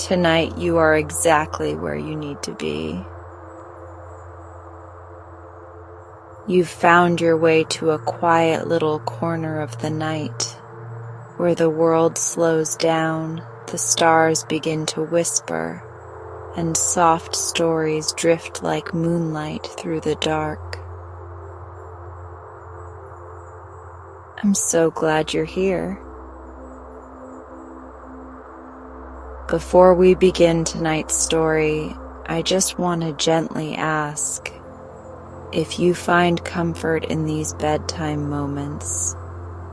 Tonight you are exactly where you need to be. You've found your way to a quiet little corner of the night, where the world slows down, the stars begin to whisper, and soft stories drift like moonlight through the dark. I'm so glad you're here. Before we begin tonight's story, I just want to gently ask, if you find comfort in these bedtime moments,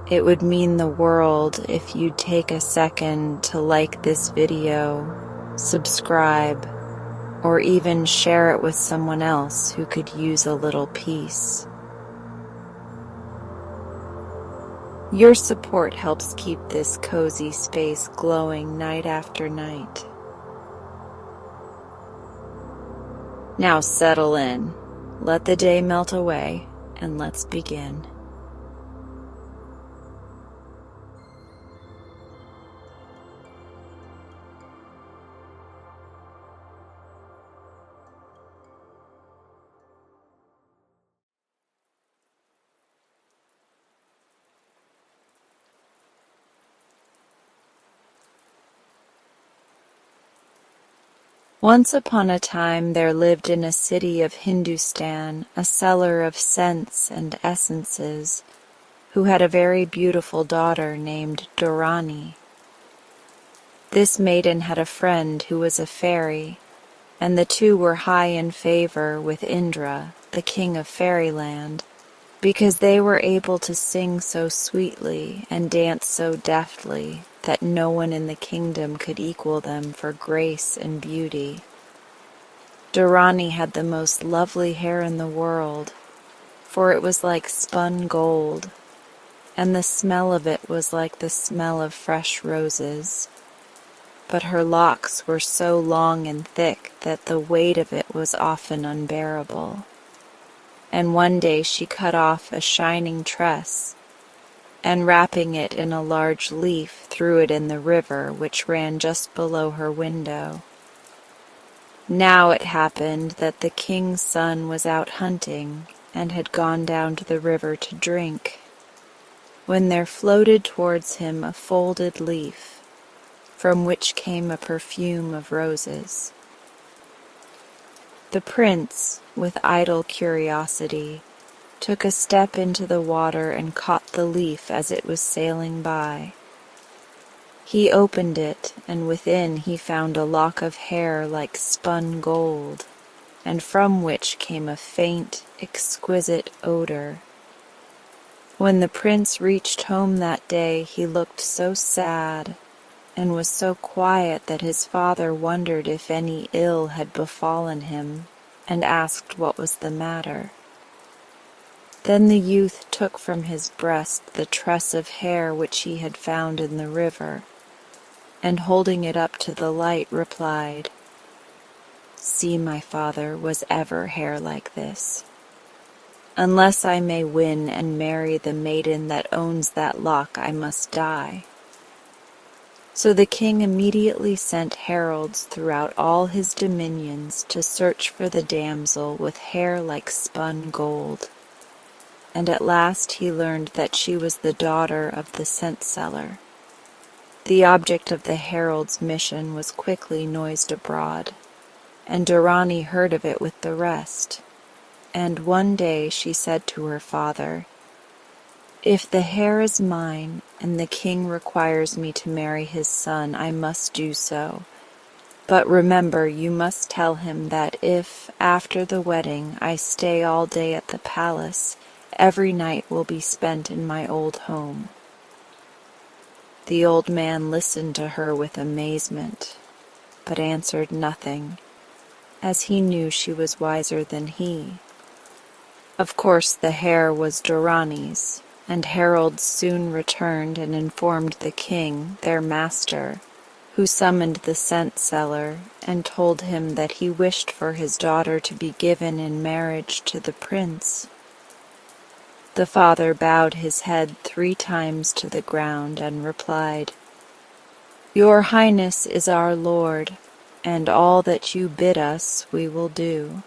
it would mean the world if you'd take a second to like this video, subscribe, or even share it with someone else who could use a little peace. Your support helps keep this cozy space glowing night after night. Now settle in, let the day melt away, and let's begin. Once upon a time there lived in a city of Hindustan a seller of scents and essences who had a very beautiful daughter named Dorani. This maiden had a friend who was a fairy, and the two were high in favor with Indra, the king of fairyland, because they were able to sing so sweetly and dance so deftly that no one in the kingdom could equal them for grace and beauty. Dorani had the most lovely hair in the world, for it was like spun gold, and the smell of it was like the smell of fresh roses. But her locks were so long and thick that the weight of it was often unbearable. And one day she cut off a shining tress, and wrapping it in a large leaf threw it in the river which ran just below her window. Now it happened that the king's son was out hunting and had gone down to the river to drink, when there floated towards him a folded leaf, from which came a perfume of roses. The prince, with idle curiosity, took a step into the water and caught the leaf as it was sailing by. He opened it, and within he found a lock of hair like spun gold, and from which came a faint, exquisite odor. When the prince reached home that day, he looked so sad, and was so quiet that his father wondered if any ill had befallen him, and asked what was the matter. Then the youth took from his breast the tress of hair which he had found in the river, and holding it up to the light replied, "See, my father, was ever hair like this? Unless I may win and marry the maiden that owns that lock, I must die." So the king immediately sent heralds throughout all his dominions to search for the damsel with hair like spun gold. And at last he learned that she was the daughter of the scent seller. The object of the herald's mission was quickly noised abroad, and Dorani heard of it with the rest. And one day she said to her father, "If the hair is mine, and the king requires me to marry his son, I must do so. But remember, you must tell him that if, after the wedding, I stay all day at the palace, every night will be spent in my old home." The old man listened to her with amazement, but answered nothing, as he knew she was wiser than he. Of course the hair was Dorani's, and heralds soon returned and informed the king, their master, who summoned the scent seller and told him that he wished for his daughter to be given in marriage to the prince. The father bowed his head 3 times to the ground and replied, Your Highness is our Lord, and all that you bid us we will do.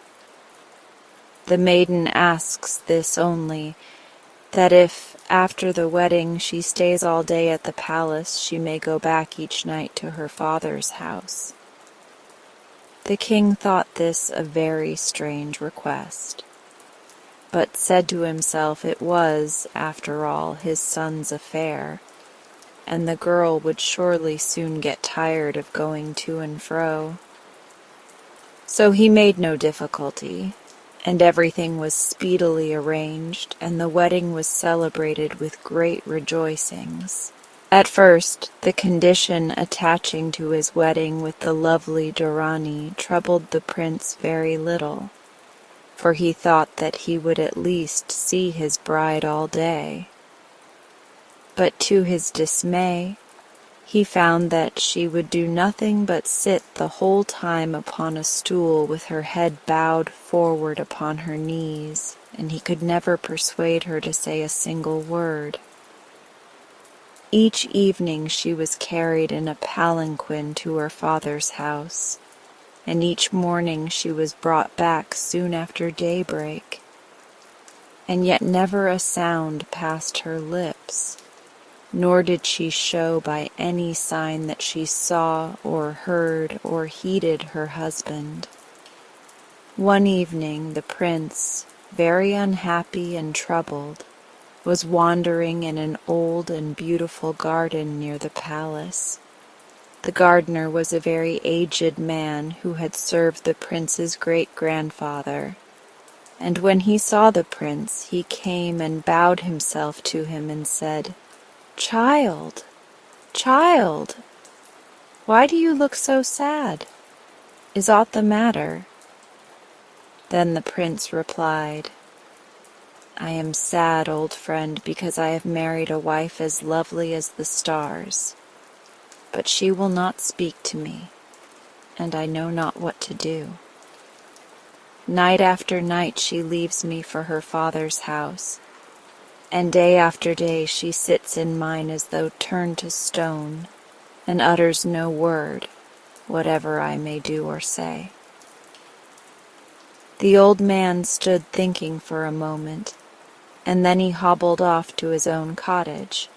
The maiden asks this only, that if, after the wedding, she stays all day at the palace, she may go back each night to her father's house. The king thought this a very strange request, but said to himself it was, after all, his son's affair, and the girl would surely soon get tired of going to and fro. So he made no difficulty, and everything was speedily arranged, and the wedding was celebrated with great rejoicings. At first, the condition attaching to his wedding with the lovely Dorani troubled the prince very little, for he thought that he would at least see his bride all day. But to his dismay, he found that she would do nothing but sit the whole time upon a stool with her head bowed forward upon her knees, and he could never persuade her to say a single word. Each evening she was carried in a palanquin to her father's house, and each morning she was brought back soon after daybreak, and yet never a sound passed her lips, nor did she show by any sign that she saw or heard or heeded her husband. One evening the prince, very unhappy and troubled, was wandering in an old and beautiful garden near the palace. The gardener was a very aged man who had served the prince's great-grandfather, and when he saw the prince he came and bowed himself to him and said, "Child, child, why do you look so sad? Is aught the matter?" Then the prince replied, "I am sad, old friend, because I have married a wife as lovely as the stars, but she will not speak to me, and I know not what to do. Night after night she leaves me for her father's house, and day after day she sits in mine as though turned to stone, and utters no word, whatever I may do or say." The old man stood thinking for a moment, and then he hobbled off to his own cottage.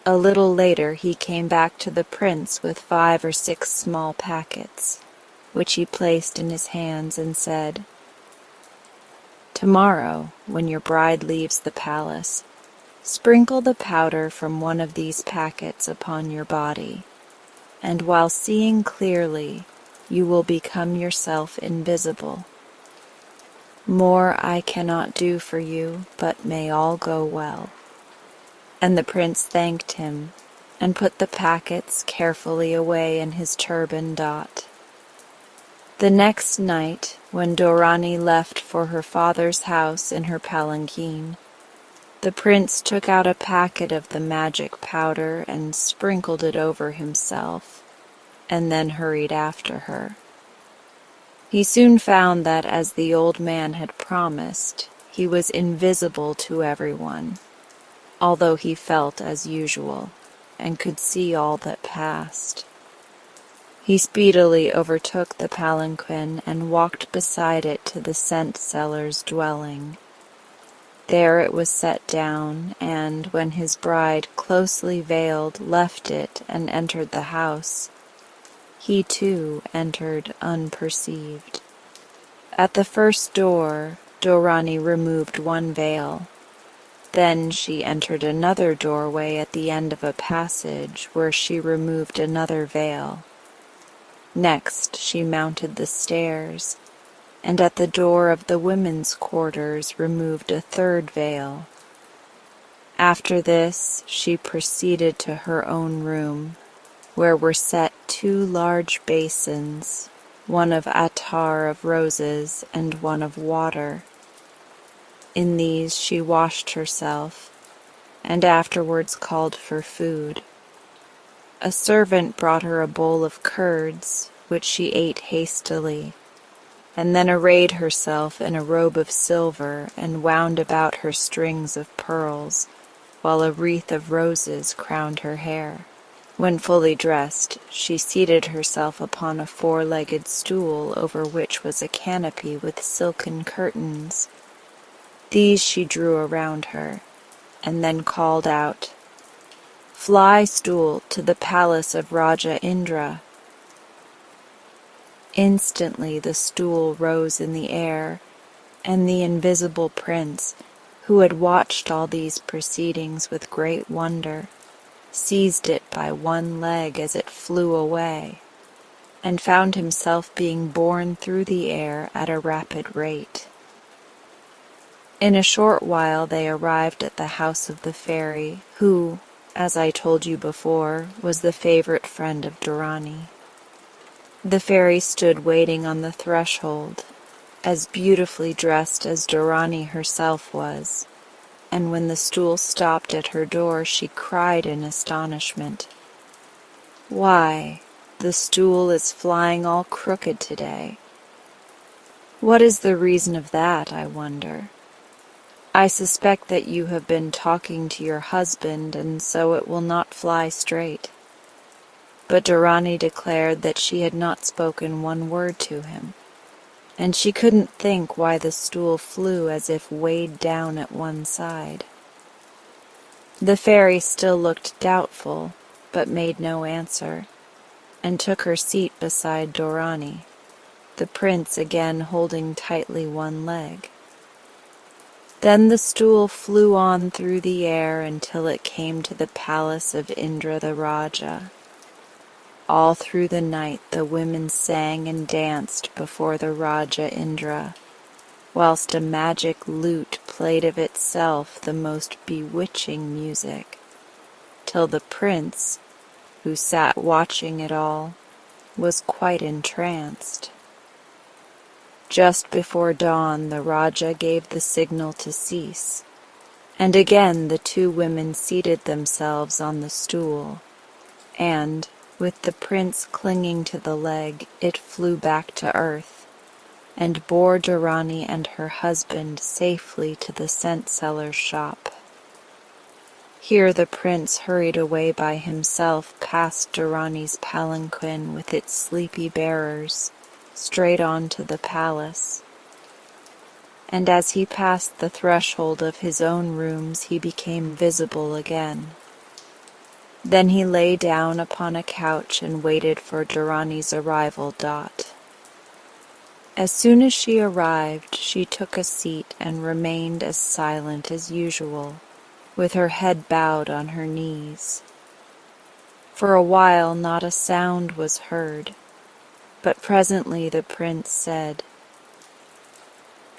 A little later he came back to the prince with 5 or 6 small packets, which he placed in his hands and said, "Tomorrow, when your bride leaves the palace, sprinkle the powder from one of these packets upon your body, and while seeing clearly, you will become yourself invisible. More I cannot do for you, but may all go well." And the prince thanked him, and put the packets carefully away in his turban dot. The next night, when Dorani left for her father's house in her palanquin, the prince took out a packet of the magic powder and sprinkled it over himself, and then hurried after her. He soon found that, as the old man had promised, he was invisible to everyone, although he felt as usual, and could see all that passed. He speedily overtook the palanquin and walked beside it to the scent-seller's dwelling. There it was set down, and when his bride, closely veiled, left it and entered the house, he too entered unperceived. At the first door, Dorani removed one veil. Then she entered another doorway at the end of a passage, where she removed another veil. Next she mounted the stairs, and at the door of the women's quarters removed a third veil. After this she proceeded to her own room, where were set 2 large basins, one of attar of roses and one of water. In these she washed herself, and afterwards called for food. A servant brought her a bowl of curds, which she ate hastily, and then arrayed herself in a robe of silver and wound about her strings of pearls, while a wreath of roses crowned her hair. When fully dressed, she seated herself upon a four-legged stool over which was a canopy with silken curtains. These she drew around her, and then called out, "Fly, stool, to the palace of Raja Indra." Instantly the stool rose in the air, and the invisible prince, who had watched all these proceedings with great wonder, seized it by one leg as it flew away, and found himself being borne through the air at a rapid rate. In a short while they arrived at the house of the fairy, who, as I told you before, was the favorite friend of Dorani. The fairy stood waiting on the threshold, as beautifully dressed as Dorani herself was, and when the stool stopped at her door she cried in astonishment, "Why, the stool is flying all crooked today. What is the reason of that, I wonder? I suspect that you have been talking to your husband, and so it will not fly straight." But Dorani declared that she had not spoken one word to him, and she couldn't think why the stool flew as if weighed down at one side. The fairy still looked doubtful, but made no answer, and took her seat beside Dorani, the prince again holding tightly one leg. Then the stool flew on through the air until it came to the palace of Indra the Raja. All through the night the women sang and danced before the Raja Indra, whilst a magic lute played of itself the most bewitching music, till the prince, who sat watching it all, was quite entranced. Just before dawn the Raja gave the signal to cease, and again the two women seated themselves on the stool, and, with the prince clinging to the leg, it flew back to earth, and bore Dorani and her husband safely to the scent-seller's shop. Here the prince hurried away by himself past Dorani's palanquin with its sleepy bearers, straight on to the palace. And as he passed the threshold of his own rooms he became visible again. Then he lay down upon a couch and waited for Dorani's arrival. As soon as she arrived, she took a seat and remained as silent as usual, with her head bowed on her knees. For a while not a sound was heard, but presently the prince said,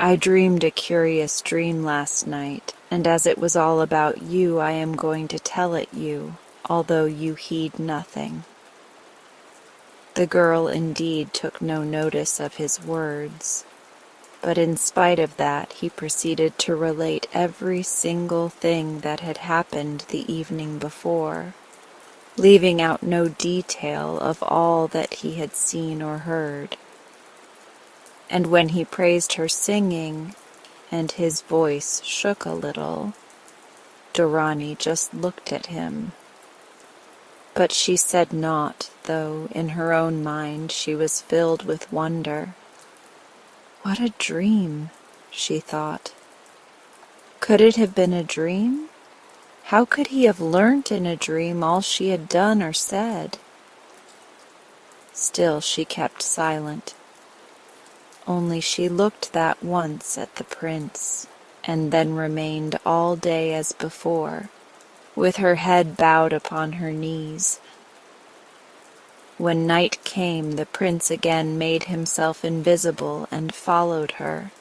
"I dreamed a curious dream last night, and as it was all about you, I am going to tell it you, although you heed nothing." The girl indeed took no notice of his words, but in spite of that he proceeded to relate every single thing that had happened the evening before, leaving out no detail of all that he had seen or heard. And when he praised her singing, and his voice shook a little, Dorani just looked at him. But she said naught, though in her own mind she was filled with wonder. What a dream, she thought. Could it have been a dream? How could he have learnt in a dream all she had done or said? Still she kept silent. Only she looked that once at the prince, and then remained all day as before, with her head bowed upon her knees. When night came, the prince again made himself invisible and followed her.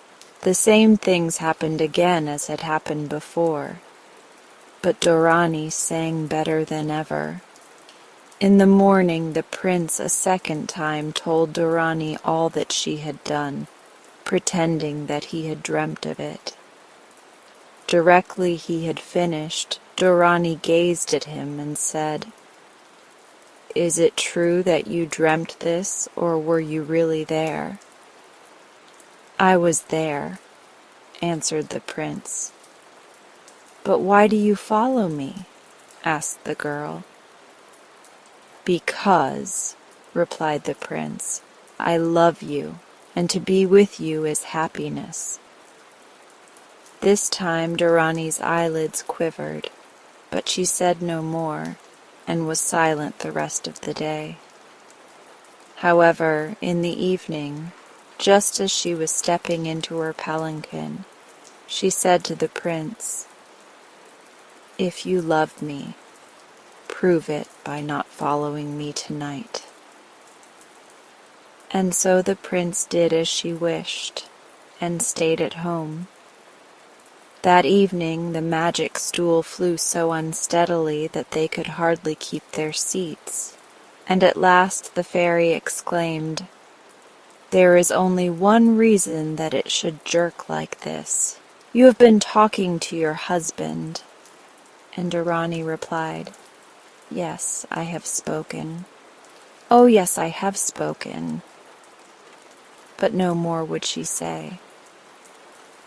The same things happened again as had happened before, but Dorani sang better than ever. In the morning the prince a second time told Dorani all that she had done, pretending that he had dreamt of it. Directly he had finished, Dorani gazed at him and said, "Is it true that you dreamt this, or were you really there?" "I was there," answered the prince. "But why do you follow me?" asked the girl. "Because," replied the prince, "I love you, and to be with you is happiness." This time Dorani's eyelids quivered, but she said no more, and was silent the rest of the day. However, in the evening, just as she was stepping into her palanquin, she said to the prince, "If you love me, prove it by not following me tonight." And so the prince did as she wished, and stayed at home. That evening the magic stool flew so unsteadily that they could hardly keep their seats, and at last the fairy exclaimed, "There is only one reason that it should jerk like this. You have been talking to your husband." And Dorani replied, "Yes, I have spoken. Oh, yes, I have spoken." But no more would she say.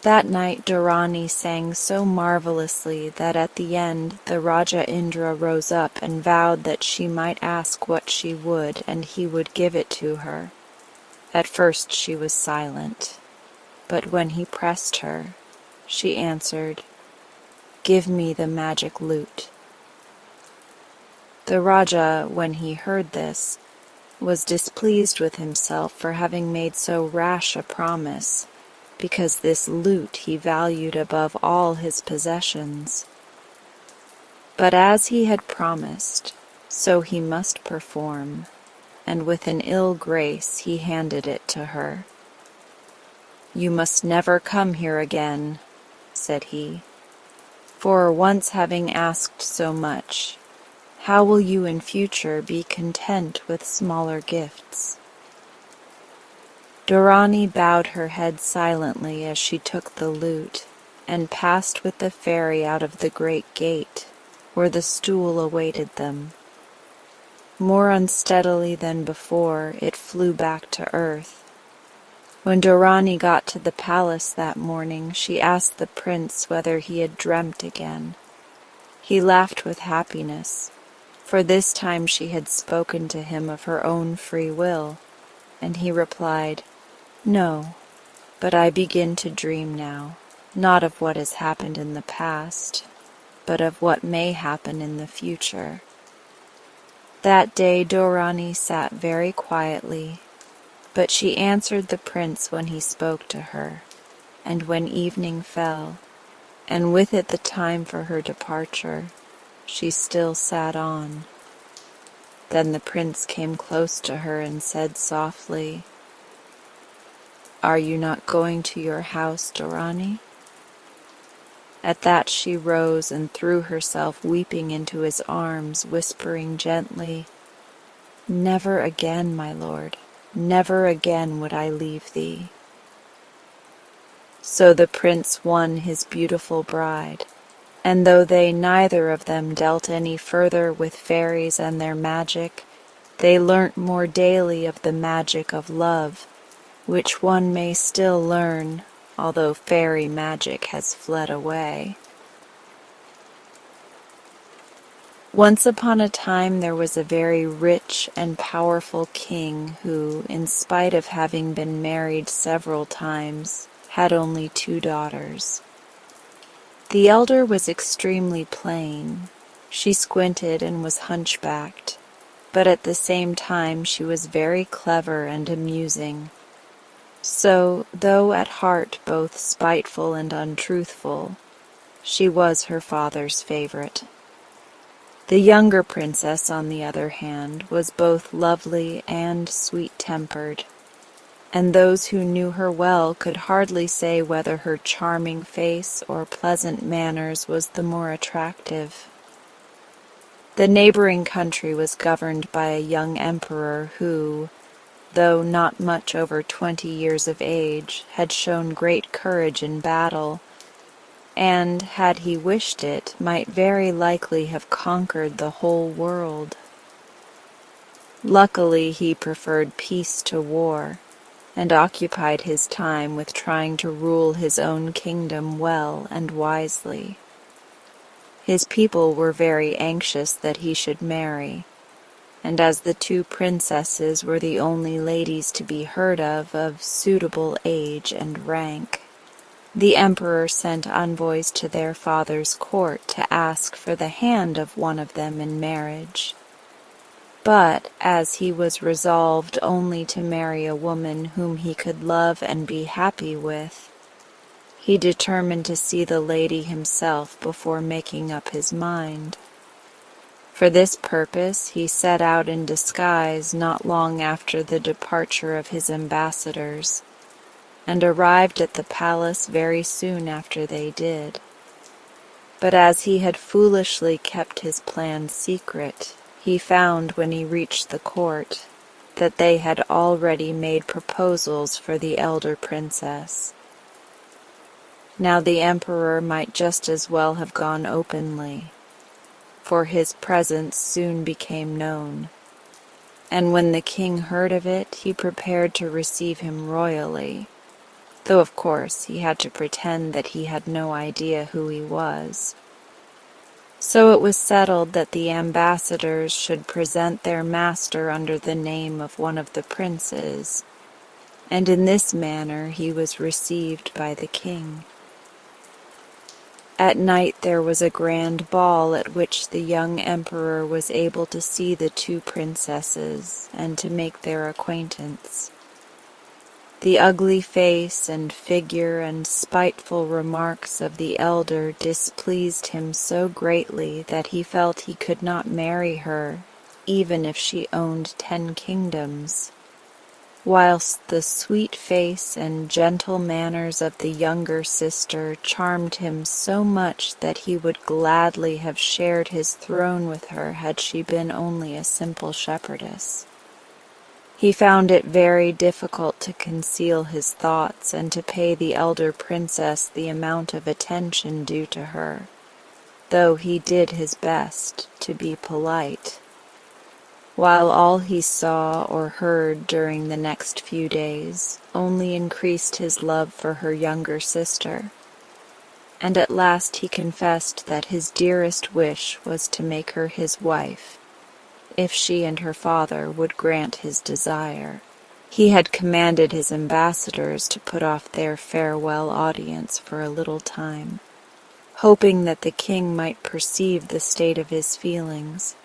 That night Dorani sang so marvelously that at the end the Raja Indra rose up and vowed that she might ask what she would, and he would give it to her. At first she was silent, but when he pressed her, she answered, "Give me the magic lute." The Raja, when he heard this, was displeased with himself for having made so rash a promise, because this lute he valued above all his possessions. But as he had promised, so he must perform, and with an ill grace he handed it to her. "You must never come here again," said he, "for once having asked so much, how will you in future be content with smaller gifts?" Dorani bowed her head silently as she took the lute, and passed with the fairy out of the great gate, where the stool awaited them. More unsteadily than before, it flew back to earth. When Dorani got to the palace that morning, she asked the prince whether he had dreamt again. He laughed with happiness, for this time she had spoken to him of her own free will, and he replied, "No, but I begin to dream now, not of what has happened in the past, but of what may happen in the future." That day Dorani sat very quietly, but she answered the prince when he spoke to her, and when evening fell, and with it the time for her departure, she still sat on. Then the prince came close to her and said softly, "Are you not going to your house, Dorani?" At that she rose and threw herself weeping into his arms, whispering gently, "Never again, my lord, never again would I leave thee." So the prince won his beautiful bride, and though they neither of them dealt any further with fairies and their magic, they learnt more daily of the magic of love, which one may still learn, although fairy magic has fled away. Once upon a time there was a very rich and powerful king who, in spite of having been married several times, had only 2 daughters. The elder was extremely plain. She squinted and was hunchbacked, but at the same time she was very clever and amusing. So, though at heart both spiteful and untruthful, she was her father's favorite. The younger princess, on the other hand, was both lovely and sweet-tempered, and those who knew her well could hardly say whether her charming face or pleasant manners was the more attractive. The neighboring country was governed by a young emperor who, though not much over 20 years of age, had shown great courage in battle, and, had he wished it, might very likely have conquered the whole world. Luckily, he preferred peace to war, and occupied his time with trying to rule his own kingdom well and wisely. His people were very anxious that he should marry, and as the two princesses were the only ladies to be heard of suitable age and rank, the emperor sent envoys to their father's court to ask for the hand of one of them in marriage. But as he was resolved only to marry a woman whom he could love and be happy with, he determined to see the lady himself before making up his mind. For this purpose he set out in disguise not long after the departure of his ambassadors, and arrived at the palace very soon after they did. But as he had foolishly kept his plan secret, he found when he reached the court that they had already made proposals for the elder princess. Now the emperor might just as well have gone openly, for his presence soon became known, and when the king heard of it, he prepared to receive him royally, though of course he had to pretend that he had no idea who he was. So it was settled that the ambassadors should present their master under the name of one of the princes, and in this manner he was received by the king. At night there was a grand ball at which the young emperor was able to see the two princesses and to make their acquaintance. The ugly face and figure and spiteful remarks of the elder displeased him so greatly that he felt he could not marry her, even if she owned 10 kingdoms, whilst the sweet face and gentle manners of the younger sister charmed him so much that he would gladly have shared his throne with her had she been only a simple shepherdess. He found it very difficult to conceal his thoughts and to pay the elder princess the amount of attention due to her, though he did his best to be polite, while all he saw or heard during the next few days only increased his love for her younger sister, and at last he confessed that his dearest wish was to make her his wife, if she and her father would grant his desire. He had commanded his ambassadors to put off their farewell audience for a little time, hoping that the king might perceive the state of his feelings.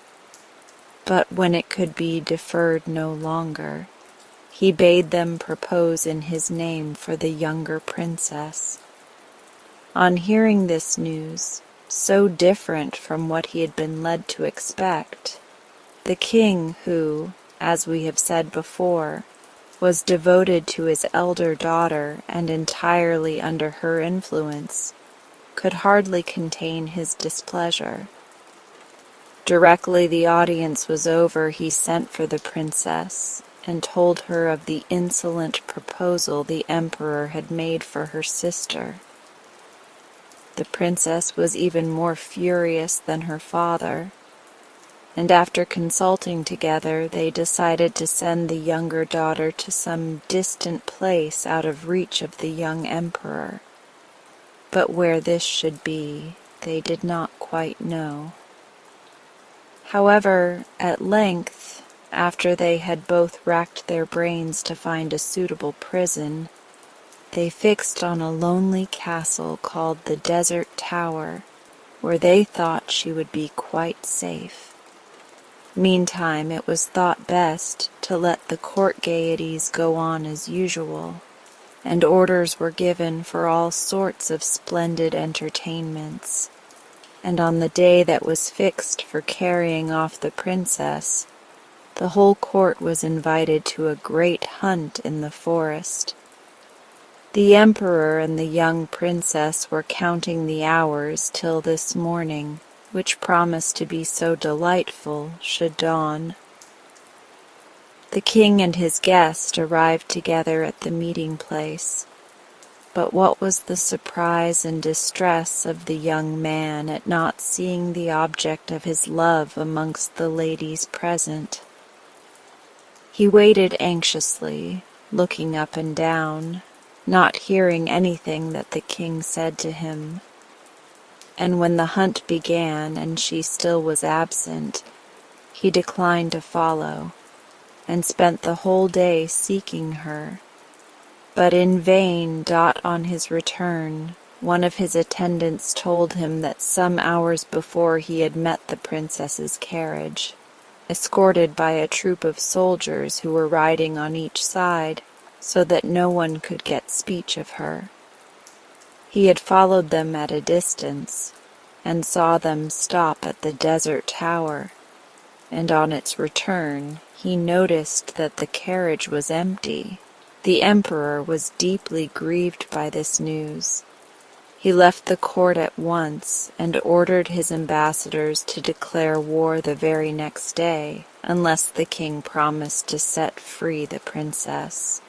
But when it could be deferred no longer, he bade them propose in his name for the younger princess. On hearing this news, so different from what he had been led to expect, the king, who, as we have said before, was devoted to his elder daughter and entirely under her influence, could hardly contain his displeasure. Directly the audience was over, he sent for the princess and told her of the insolent proposal the emperor had made for her sister. The princess was even more furious than her father, and after consulting together, they decided to send the younger daughter to some distant place out of reach of the young emperor. But where this should be, they did not quite know. However, at length, after they had both racked their brains to find a suitable prison, they fixed on a lonely castle called the Desert Tower, where they thought she would be quite safe. Meantime, it was thought best to let the court gaieties go on as usual, and orders were given for all sorts of splendid entertainments. And on the day that was fixed for carrying off the princess, the whole court was invited to a great hunt in the forest. The emperor and the young princess were counting the hours till this morning, which promised to be so delightful, should dawn. The king and his guest arrived together at the meeting place, but what was the surprise and distress of the young man at not seeing the object of his love amongst the ladies present. He waited anxiously, looking up and down, not hearing anything that the king said to him. And when the hunt began and she still was absent, he declined to follow, and spent the whole day seeking her. But in vain. On his return, one of his attendants told him that some hours before he had met the princess's carriage, escorted by a troop of soldiers who were riding on each side, so that no one could get speech of her. He had followed them at a distance, and saw them stop at the desert tower, and on its return he noticed that the carriage was empty. The emperor was deeply grieved by this news. He left the court at once and ordered his ambassadors to declare war the very next day, unless the king promised to set free the princess.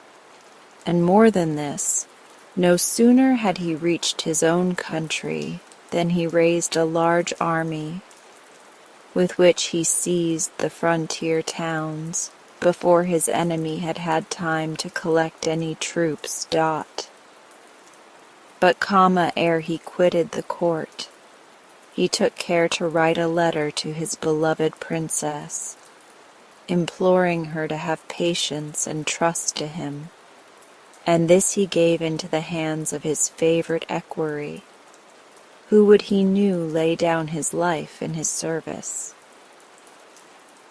And more than this, no sooner had he reached his own country than he raised a large army, with which he seized the frontier towns before his enemy had had time to collect any troops. But ere he quitted the court, he took care to write a letter to his beloved princess, imploring her to have patience and trust to him, and this he gave into the hands of his favorite equerry, who would he knew lay down his life in his service.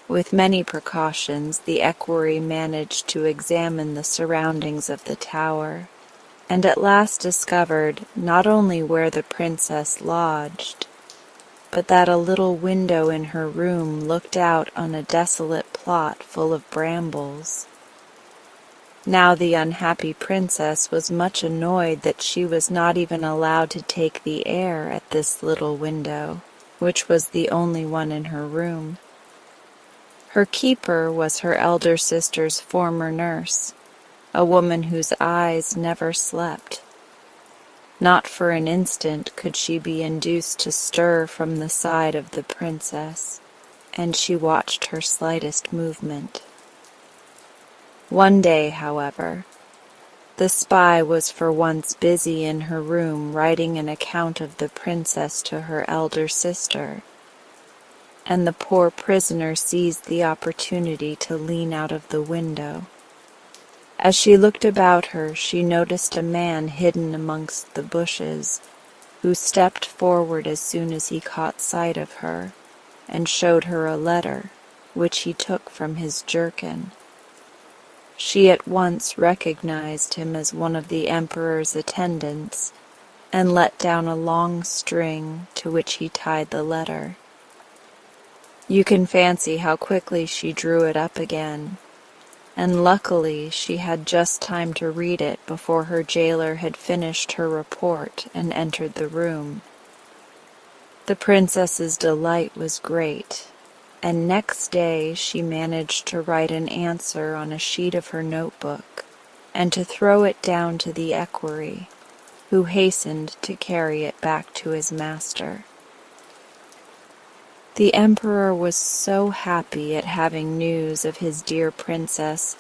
With many precautions, the equerry managed to examine the surroundings of the tower, and at last discovered not only where the princess lodged, but that a little window in her room looked out on a desolate plot full of brambles. Now the unhappy princess was much annoyed that she was not even allowed to take the air at this little window, which was the only one in her room. Her keeper was her elder sister's former nurse, a woman whose eyes never slept. Not for an instant could she be induced to stir from the side of the princess, and she watched her slightest movement. One day, however, the spy was for once busy in her room writing an account of the princess to her elder sister, and the poor prisoner seized the opportunity to lean out of the window. As she looked about her, she noticed a man hidden amongst the bushes, who stepped forward as soon as he caught sight of her, and showed her a letter, which he took from his jerkin. She at once recognized him as one of the emperor's attendants, and let down a long string to which he tied the letter. You can fancy how quickly she drew it up again, and luckily she had just time to read it before her jailer had finished her report and entered the room. The princess's delight was great, and next day she managed to write an answer on a sheet of her notebook, and to throw it down to the equerry, who hastened to carry it back to his master. The emperor was so happy at having news of his dear princess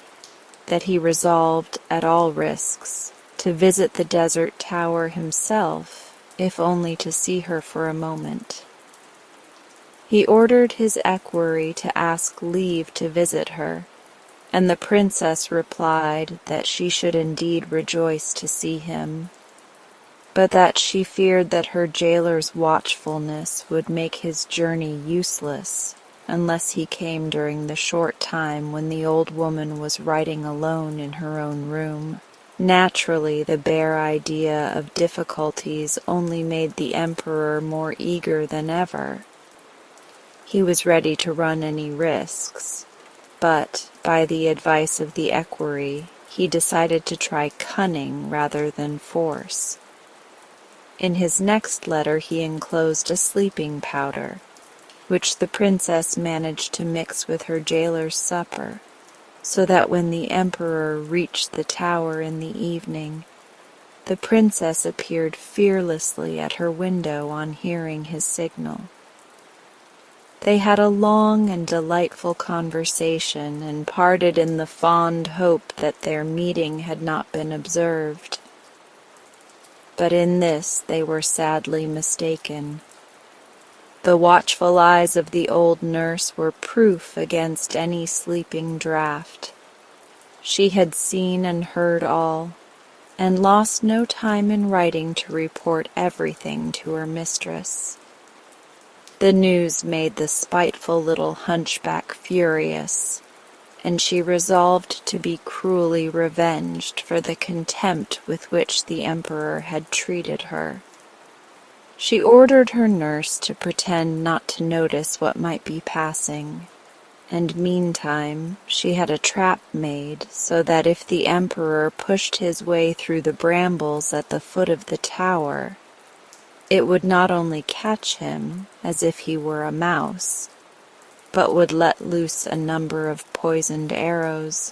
that he resolved, at all risks, to visit the desert tower himself, if only to see her for a moment. He ordered his equerry to ask leave to visit her, and the princess replied that she should indeed rejoice to see him, but that she feared that her jailer's watchfulness would make his journey useless unless he came during the short time when the old woman was writing alone in her own room. Naturally, the bare idea of difficulties only made the emperor more eager than ever. He was ready to run any risks, but, by the advice of the equerry, he decided to try cunning rather than force. In his next letter he enclosed a sleeping powder, which the princess managed to mix with her jailer's supper, so that when the emperor reached the tower in the evening, the princess appeared fearlessly at her window on hearing his signal. They had a long and delightful conversation, and parted in the fond hope that their meeting had not been observed. But in this they were sadly mistaken. The watchful eyes of the old nurse were proof against any sleeping draught. She had seen and heard all, and lost no time in writing to report everything to her mistress. The news made the spiteful little hunchback furious, and she resolved to be cruelly revenged for the contempt with which the emperor had treated her. She ordered her nurse to pretend not to notice what might be passing, and meantime she had a trap made so that if the emperor pushed his way through the brambles at the foot of the tower, it would not only catch him as if he were a mouse, but would let loose a number of poisoned arrows,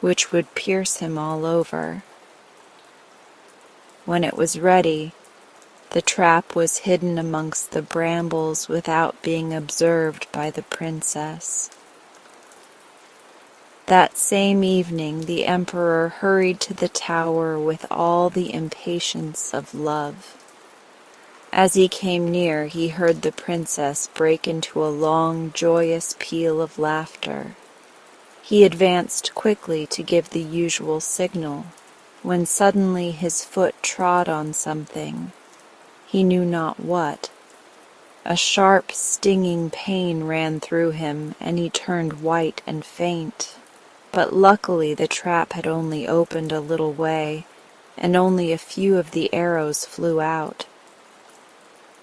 which would pierce him all over. When it was ready, the trap was hidden amongst the brambles without being observed by the princess. That same evening the emperor hurried to the tower with all the impatience of love. As he came near, he heard the princess break into a long, joyous peal of laughter. He advanced quickly to give the usual signal, when suddenly his foot trod on something, he knew not what. A sharp, stinging pain ran through him, and he turned white and faint. But luckily the trap had only opened a little way, and only a few of the arrows flew out.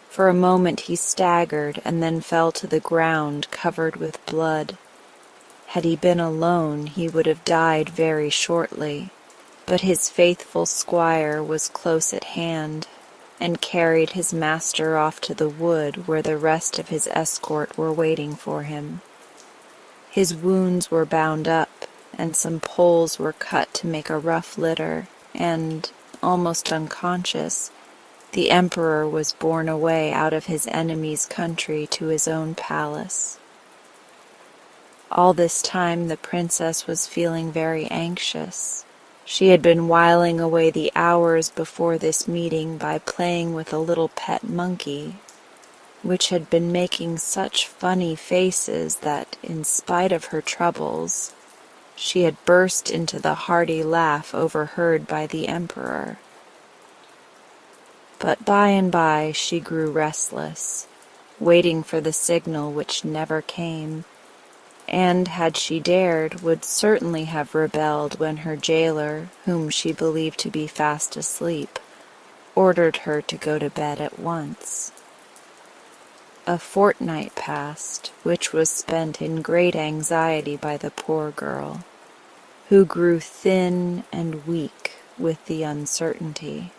For a moment he staggered and then fell to the ground covered with blood. Had he been alone, he would have died very shortly, but his faithful squire was close at hand, and carried his master off to the wood where the rest of his escort were waiting for him. His wounds were bound up, and some poles were cut to make a rough litter, and, almost unconscious, the emperor was borne away out of his enemy's country to his own palace. All this time the princess was feeling very anxious. She had been whiling away the hours before this meeting by playing with a little pet monkey, which had been making such funny faces that, in spite of her troubles, she had burst into the hearty laugh overheard by the emperor. But by and by she grew restless, waiting for the signal which never came, and, had she dared, would certainly have rebelled when her jailer, whom she believed to be fast asleep, ordered her to go to bed at once. A fortnight passed, which was spent in great anxiety by the poor girl, who grew thin and weak with the uncertainty.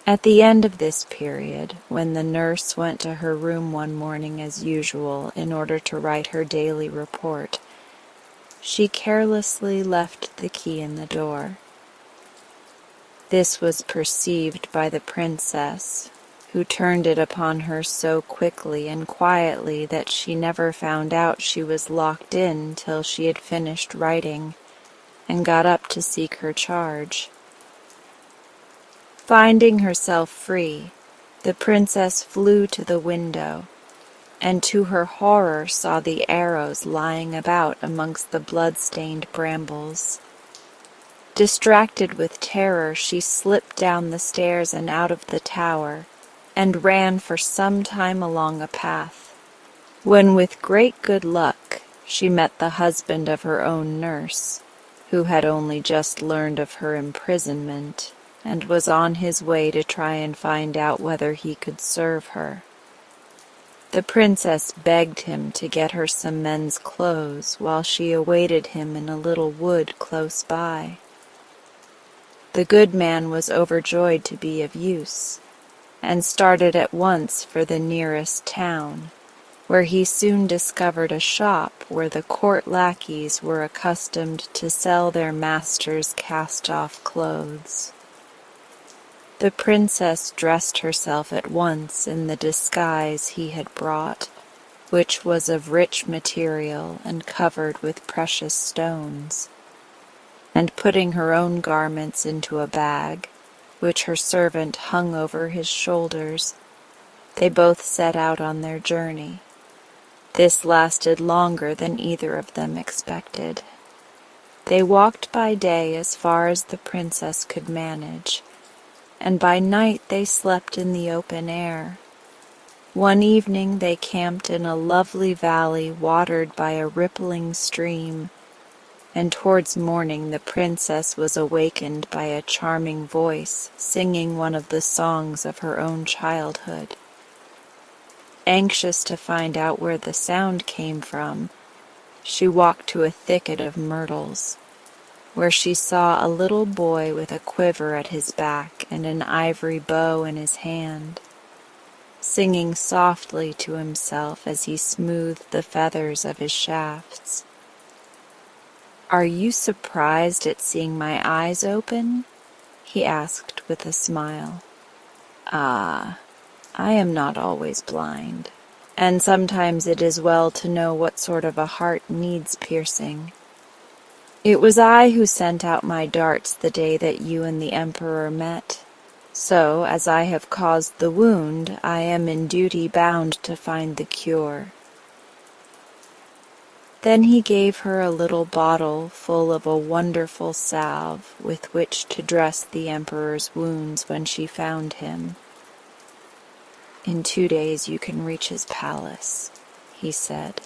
At the end of this period, when the nurse went to her room one morning as usual in order to write her daily report, she carelessly left the key in the door. This was perceived by the princess, who turned it upon her so quickly and quietly that she never found out she was locked in till she had finished writing, and got up to seek her charge. Finding herself free, the princess flew to the window, and to her horror saw the arrows lying about amongst the blood-stained brambles. Distracted with terror, she slipped down the stairs and out of the tower, and ran for some time along a path, when with great good luck she met the husband of her own nurse, who had only just learned of her imprisonment, and was on his way to try and find out whether he could serve her. The princess begged him to get her some men's clothes while she awaited him in a little wood close by. The good man was overjoyed to be of use, and started at once for the nearest town, where he soon discovered a shop where the court lackeys were accustomed to sell their masters' cast-off clothes. The princess dressed herself at once in the disguise he had brought, which was of rich material and covered with precious stones, and putting her own garments into a bag, which her servant hung over his shoulders, They both set out on their journey. This lasted longer than either of them expected. They walked by day as far as the princess could manage, and by night they slept in the open air. One evening they camped in a lovely valley watered by a rippling stream, and towards morning the princess was awakened by a charming voice singing one of the songs of her own childhood. Anxious to find out where the sound came from, she walked to a thicket of myrtles, where she saw a little boy with a quiver at his back and an ivory bow in his hand, singing softly to himself as he smoothed the feathers of his shafts. "Are you surprised at seeing my eyes open?" he asked with a smile. "Ah, I am not always blind, and sometimes it is well to know what sort of a heart needs piercing. It was I who sent out my darts the day that you and the Emperor met. So, as I have caused the wound, I am in duty bound to find the cure." Then he gave her a little bottle full of a wonderful salve with which to dress the Emperor's wounds when she found him. "In 2 days you can reach his palace," he said.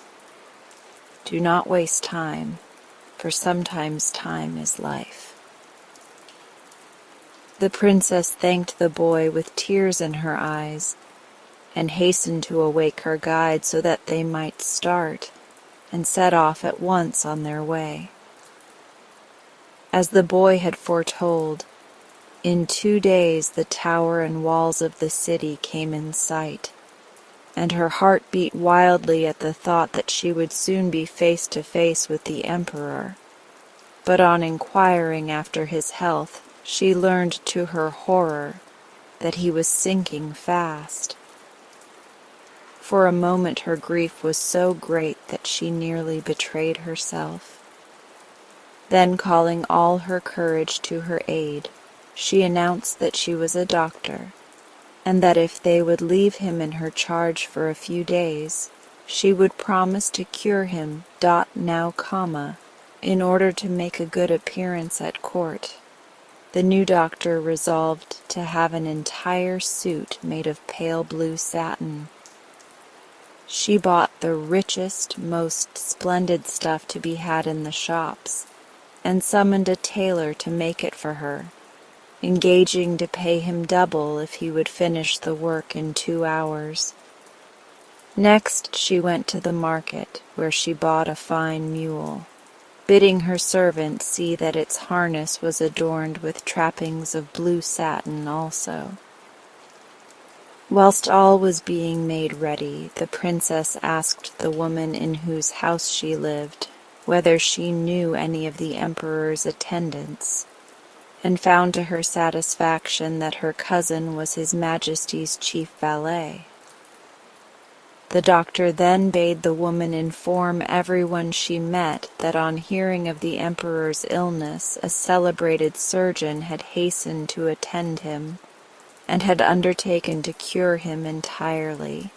"Do not waste time, for sometimes time is life." The princess thanked the boy with tears in her eyes, and hastened to awake her guide so that they might start, and set off at once on their way. As the boy had foretold, in 2 days the tower and walls of the city came in sight, and her heart beat wildly at the thought that she would soon be face to face with the Emperor. But on inquiring after his health, she learned to her horror that he was sinking fast. For a moment her grief was so great that she nearly betrayed herself. Then, calling all her courage to her aid, she announced that she was a doctor, and that if they would leave him in her charge for a few days, she would promise to cure him now, in order to make a good appearance at court. The new doctor resolved to have an entire suit made of pale blue satin. She bought the richest, most splendid stuff to be had in the shops, and summoned a tailor to make it for her, engaging to pay him double if he would finish the work in 2 hours. Next she went to the market, where she bought a fine mule, bidding her servant see that its harness was adorned with trappings of blue satin also. Whilst all was being made ready, the princess asked the woman in whose house she lived whether she knew any of the Emperor's attendants, and found to her satisfaction that her cousin was His Majesty's chief valet. The doctor then bade the woman inform everyone she met that on hearing of the Emperor's illness, a celebrated surgeon had hastened to attend him, and had undertaken to cure him entirely,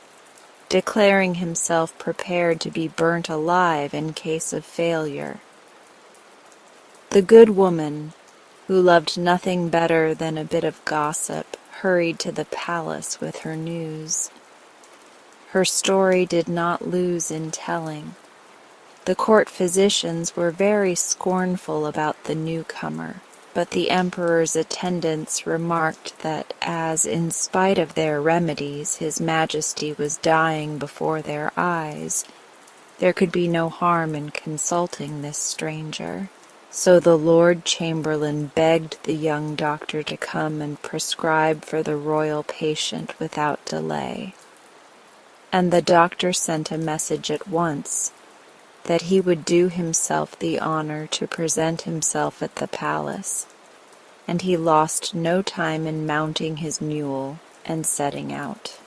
declaring himself prepared to be burnt alive in case of failure. The good woman, who loved nothing better than a bit of gossip, hurried to the palace with her news. Her story did not lose in telling. The court physicians were very scornful about the newcomer, but the Emperor's attendants remarked that as, in spite of their remedies, His Majesty was dying before their eyes, there could be no harm in consulting this stranger. So the Lord Chamberlain begged the young doctor to come and prescribe for the royal patient without delay. And the doctor sent a message at once that he would do himself the honor to present himself at the palace, and he lost no time in mounting his mule and setting out.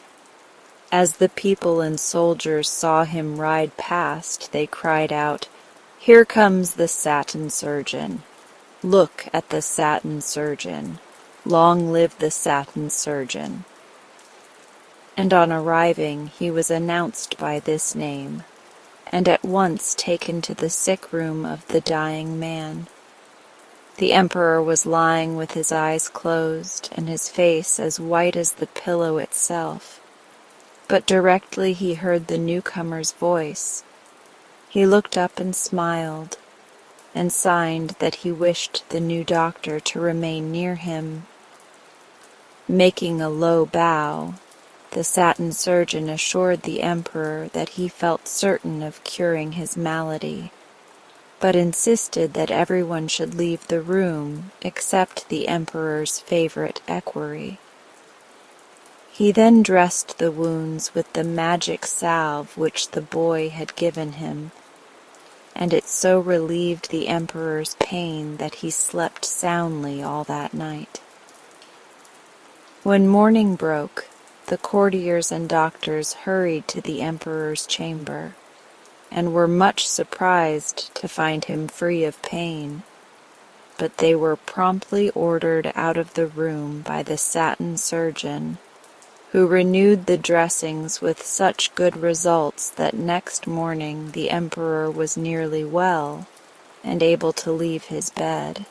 As the people and soldiers saw him ride past, they cried out, "Here comes the satin surgeon! Look at the satin surgeon! Long live the satin surgeon!" and on arriving he was announced by this name, and at once taken to the sick room of the dying man. The emperor was lying with his eyes closed and his face as white as the pillow itself, but directly he heard the newcomer's voice, he looked up and smiled, and signed that he wished the new doctor to remain near him. Making a low bow, the satin surgeon assured the emperor that he felt certain of curing his malady, but insisted that everyone should leave the room except the emperor's favorite equerry. He then dressed the wounds with the magic salve which the boy had given him, and it so relieved the emperor's pain that he slept soundly all that night. When morning broke, the courtiers and doctors hurried to the emperor's chamber, and were much surprised to find him free of pain, but they were promptly ordered out of the room by the satin surgeon, who renewed the dressings with such good results that next morning the emperor was nearly well and able to leave his bed.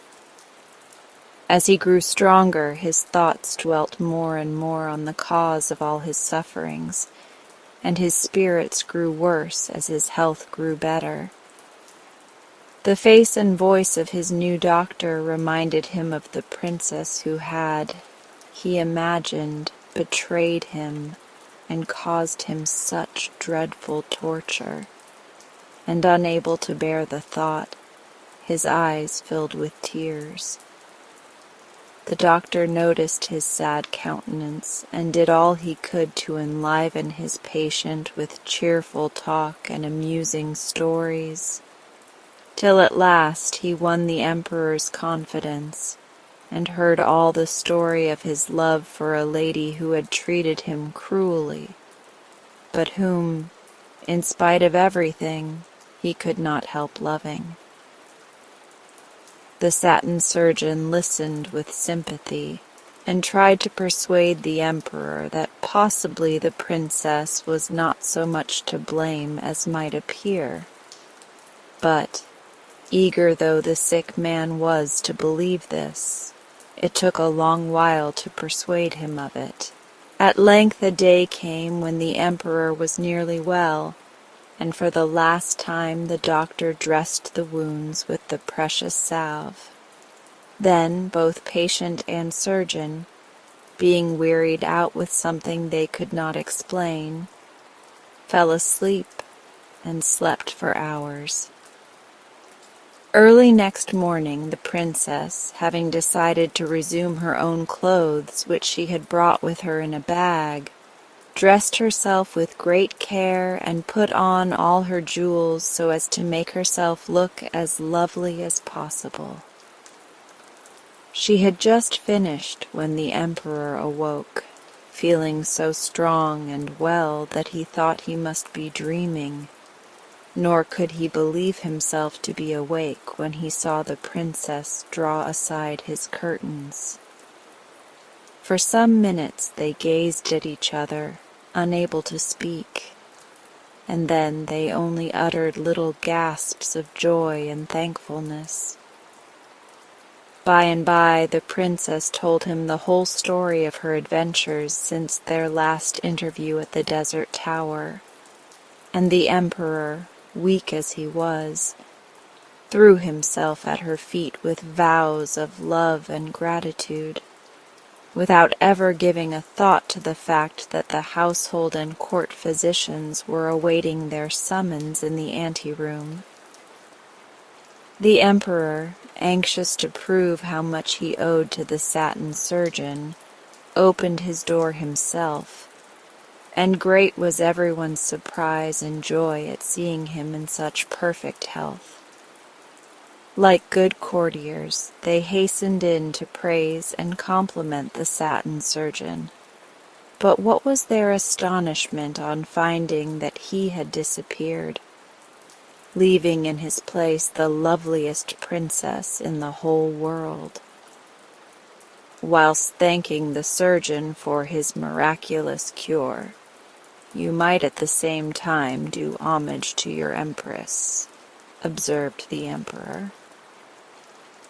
As he grew stronger, his thoughts dwelt more and more on the cause of all his sufferings, and his spirits grew worse as his health grew better. The face and voice of his new doctor reminded him of the princess who had, he imagined, betrayed him and caused him such dreadful torture, and unable to bear the thought, his eyes filled with tears. The doctor noticed his sad countenance and did all he could to enliven his patient with cheerful talk and amusing stories, till at last he won the emperor's confidence and heard all the story of his love for a lady who had treated him cruelly, but whom, in spite of everything, he could not help loving. The satin surgeon listened with sympathy and tried to persuade the emperor that possibly the princess was not so much to blame as might appear. But, eager though the sick man was to believe this, it took a long while to persuade him of it. At length a day came when the emperor was nearly well, and for the last time the doctor dressed the wounds with the precious salve. Then both patient and surgeon, being wearied out with something they could not explain, fell asleep and slept for hours. Early next morning the princess, having decided to resume her own clothes which she had brought with her in a bag, dressed herself with great care and put on all her jewels so as to make herself look as lovely as possible. She had just finished when the emperor awoke, feeling so strong and well that he thought he must be dreaming, nor could he believe himself to be awake when he saw the princess draw aside his curtains. For some minutes they gazed at each other, unable to speak, and then they only uttered little gasps of joy and thankfulness. By and by the princess told him the whole story of her adventures since their last interview at the desert tower, and the emperor, weak as he was, threw himself at her feet with vows of love and gratitude, without ever giving a thought to the fact that the household and court physicians were awaiting their summons in the anteroom. The emperor, anxious to prove how much he owed to the satin surgeon, opened his door himself, and great was everyone's surprise and joy at seeing him in such perfect health. Like good courtiers, they hastened in to praise and compliment the satin surgeon. But what was their astonishment on finding that he had disappeared, leaving in his place the loveliest princess in the whole world. whilst thanking the surgeon for his miraculous cure. You might at the same time do homage to your empress," observed the emperor.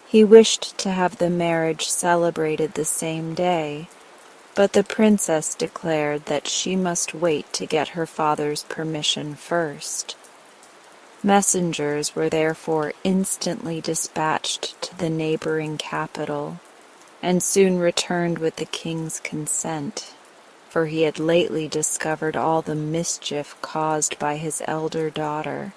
He wished to have the marriage celebrated the same day, but the princess declared that she must wait to get her father's permission first. Messengers were therefore instantly dispatched to the neighboring capital, and soon returned with the king's consent, for he had lately discovered all the mischief caused by his elder daughter.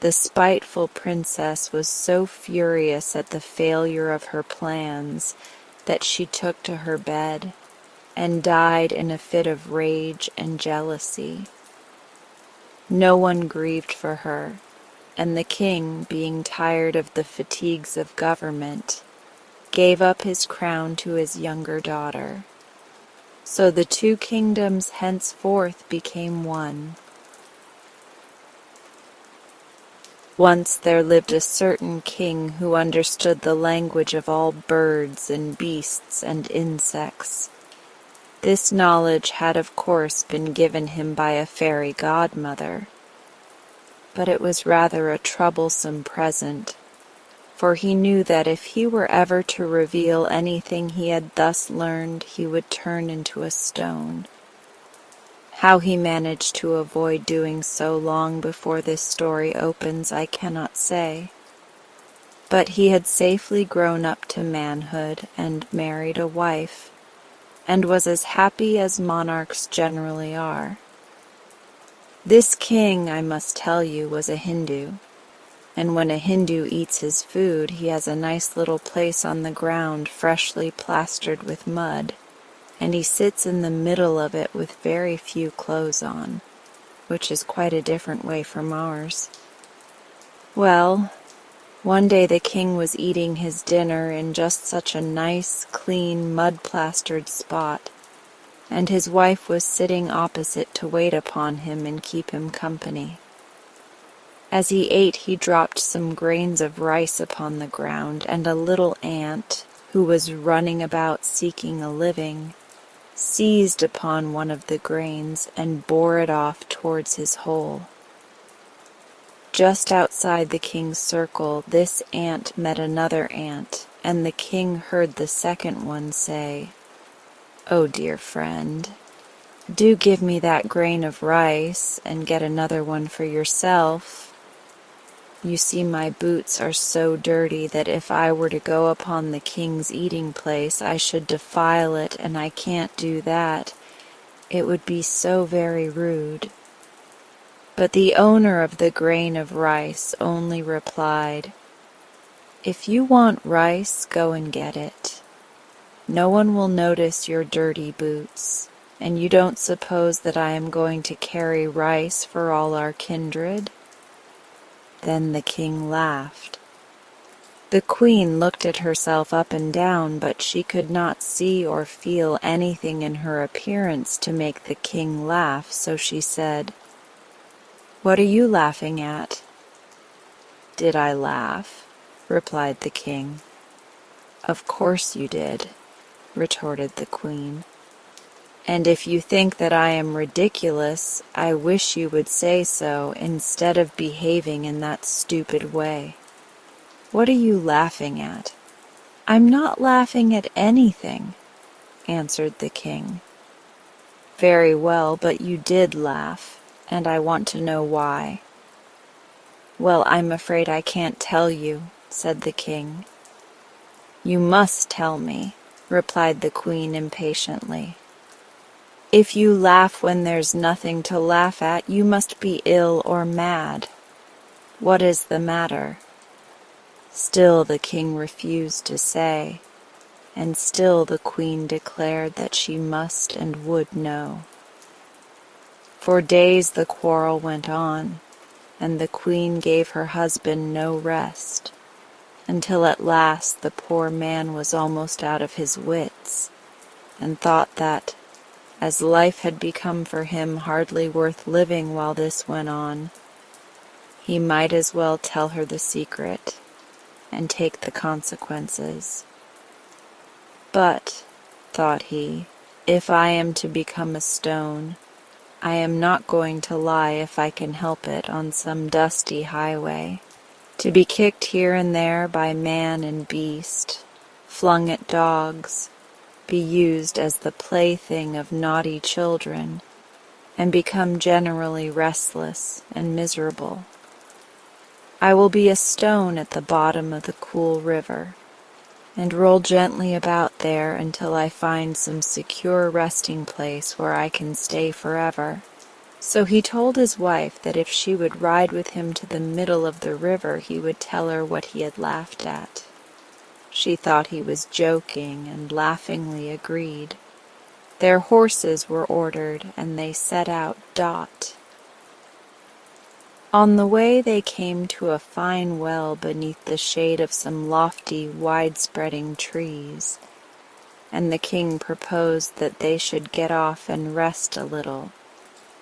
The spiteful princess was so furious at the failure of her plans that she took to her bed and died in a fit of rage and jealousy. No one grieved for her, and the king, being tired of the fatigues of government, gave up his crown to his younger daughter. So the two kingdoms henceforth became one. Once there lived a certain king who understood the language of all birds and beasts and insects. This knowledge had of course been given him by a fairy godmother, but it was rather a troublesome present, for he knew that if he were ever to reveal anything he had thus learned, he would turn into a stone. How he managed to avoid doing so long before this story opens, I cannot say. But he had safely grown up to manhood and married a wife, and was as happy as monarchs generally are. This king, I must tell you, was a Hindu, and when a Hindu eats his food, he has a nice little place on the ground freshly plastered with mud, and he sits in the middle of it with very few clothes on, which is quite a different way from ours. Well, one day the king was eating his dinner in just such a nice, clean, mud-plastered spot, and his wife was sitting opposite to wait upon him and keep him company. As he ate, he dropped some grains of rice upon the ground, and a little ant, who was running about seeking a living, seized upon one of the grains and bore it off towards his hole. Just outside the king's circle, this ant met another ant, and the king heard the second one say, "Oh, dear friend, do give me that grain of rice, and get another one for yourself. You see, my boots are so dirty that if I were to go upon the king's eating place, I should defile it, and I can't do that. It would be so very rude." But the owner of the grain of rice only replied, "If you want rice, go and get it. No one will notice your dirty boots, and you don't suppose that I am going to carry rice for all our kindred?" Then the king laughed. The queen looked at herself up and down, but she could not see or feel anything in her appearance to make the king laugh, so she said, "What are you laughing at?" "Did I laugh?" replied the king. "Of course you did," retorted the queen. "And if you think that I am ridiculous, I wish you would say so instead of behaving in that stupid way. What are you laughing at?" "I'm not laughing at anything," answered the king. "Very well, but you did laugh, and I want to know why." "Well, I'm afraid I can't tell you," said the king. "You must tell me," replied the queen impatiently. "If you laugh when there's nothing to laugh at, you must be ill or mad. What is the matter?" Still the king refused to say, and still the queen declared that she must and would know. For days the quarrel went on, and the queen gave her husband no rest, until at last the poor man was almost out of his wits, and thought that, as life had become for him hardly worth living while this went on, he might as well tell her the secret and take the consequences. But, thought he, if I am to become a stone, I am not going to lie if I can help it on some dusty highway, to be kicked here and there by man and beast, flung at dogs, be used as the plaything of naughty children, and become generally restless and miserable. I will be a stone at the bottom of the cool river, and roll gently about there until I find some secure resting place where I can stay forever. So he told his wife that if she would ride with him to the middle of the river, he would tell her what he had laughed at. She thought he was joking and laughingly agreed. Their horses were ordered, and they set out dot. On the way they came to a fine well beneath the shade of some lofty, wide-spreading trees, and the king proposed that they should get off and rest a little,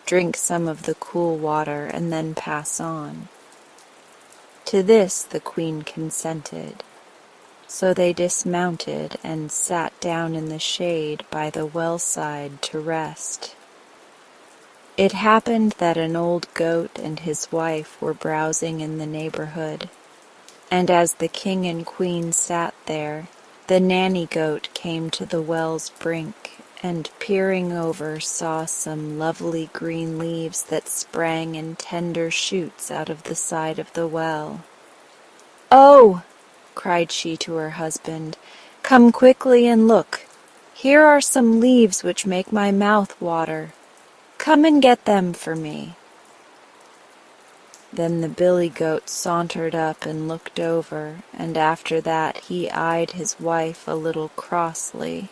drink some of the cool water, and then pass on. To this the queen consented, so they dismounted and sat down in the shade by the well-side to rest. It happened that an old goat and his wife were browsing in the neighborhood, and as the king and queen sat there, the nanny goat came to the well's brink, and peering over saw some lovely green leaves that sprang in tender shoots out of the side of the well. "Oh!" cried she to her husband, "come quickly and look. Here are some leaves which make my mouth water. Come and get them for me." Then the billy goat sauntered up and looked over, and after that he eyed his wife a little crossly.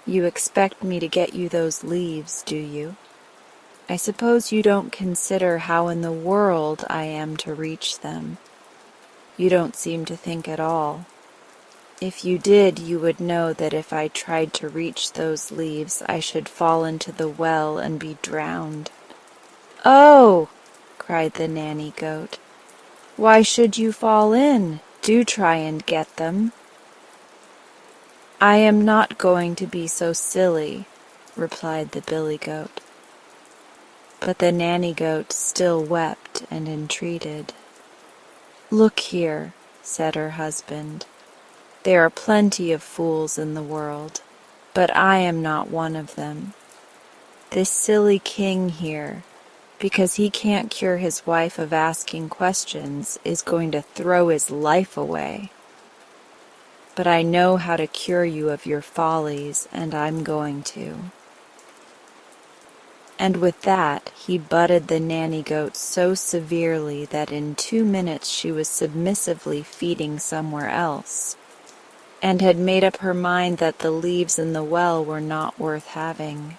"You expect me to get you those leaves, do you? I suppose you don't consider how in the world I am to reach them. You don't seem to think at all. If you did, you would know that if I tried to reach those leaves, I should fall into the well and be drowned." "Oh!" cried the nanny goat. "Why should you fall in? Do try and get them." "I am not going to be so silly," replied the billy goat. But the nanny goat still wept and entreated. "Look here," said her husband. "There are plenty of fools in the world, but I am not one of them. This silly king here, because he can't cure his wife of asking questions, is going to throw his life away. But I know how to cure you of your follies, and I'm going to." And with that he butted the nanny goat so severely that in 2 minutes she was submissively feeding somewhere else, and had made up her mind that the leaves in the well were not worth having.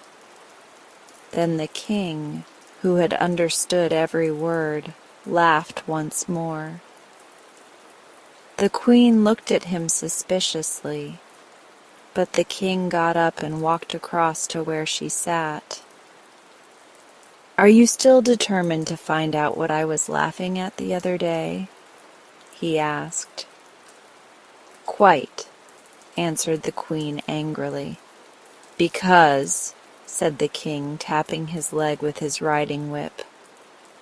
Then the king, who had understood every word, laughed once more. The queen looked at him suspiciously, but the king got up and walked across to where she sat. "Are you still determined to find out what I was laughing at the other day?" he asked. "Quite," answered the queen angrily. "Because," said the king, tapping his leg with his riding whip,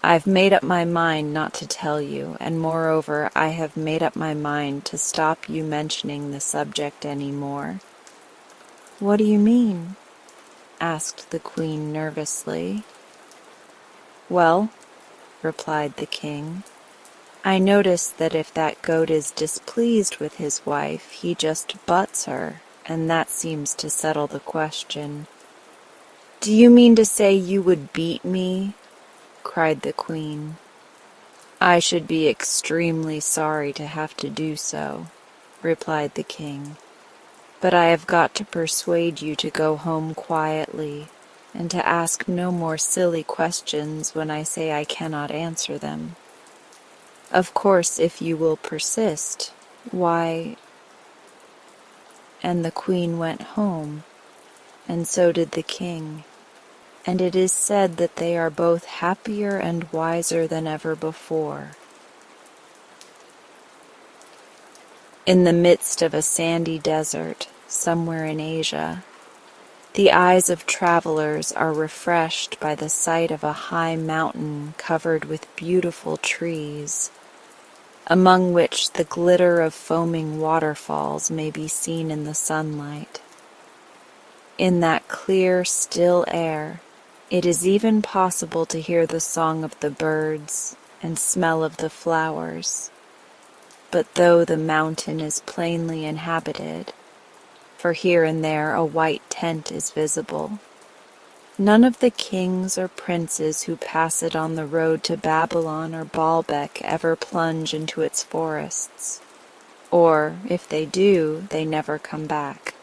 "I've made up my mind not to tell you, and moreover I have made up my mind to stop you mentioning the subject any more." "What do you mean?" asked the queen nervously. "Well," replied the king, "I notice that if that goat is displeased with his wife, he just butts her, and that seems to settle the question." "Do you mean to say you would beat me?" cried the queen. "I should be extremely sorry to have to do so," replied the king, "but I have got to persuade you to go home quietly, and to ask no more silly questions when I say I cannot answer them. Of course, if you will persist, why—" And the queen went home, and so did the king, and it is said that they are both happier and wiser than ever before. In the midst of a sandy desert, somewhere in Asia. The eyes of travelers are refreshed by the sight of a high mountain covered with beautiful trees, among which the glitter of foaming waterfalls may be seen in the sunlight. In that clear, still air, it is even possible to hear the song of the birds and smell of the flowers. But though the mountain is plainly inhabited, for here and there a white tent is visible, none of the kings or princes who pass it on the road to Babylon or Baalbek ever plunge into its forests, or, if they do, they never come back.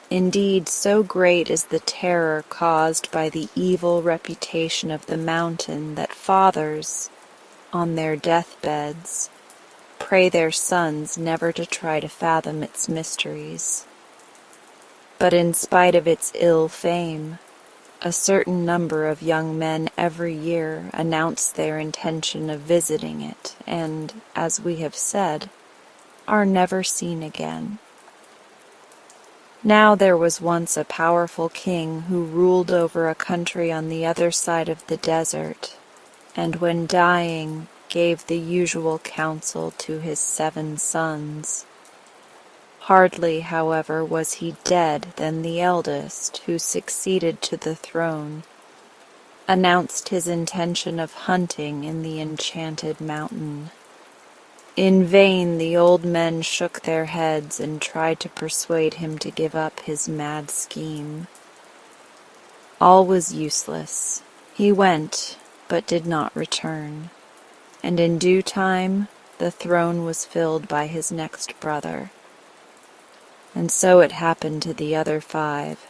Indeed, so great is the terror caused by the evil reputation of the mountain that fathers, on their deathbeds, pray their sons never to try to fathom its mysteries. But in spite of its ill fame, a certain number of young men every year announce their intention of visiting it and, as we have said, are never seen again. Now there was once a powerful king who ruled over a country on the other side of the desert, and when dying gave the usual counsel to his 7 sons. Hardly, however, was he dead than the eldest, who succeeded to the throne, announced his intention of hunting in the enchanted mountain. In vain the old men shook their heads and tried to persuade him to give up his mad scheme. All was useless. He went, but did not return, and in due time the throne was filled by his next brother. And so it happened to the other 5.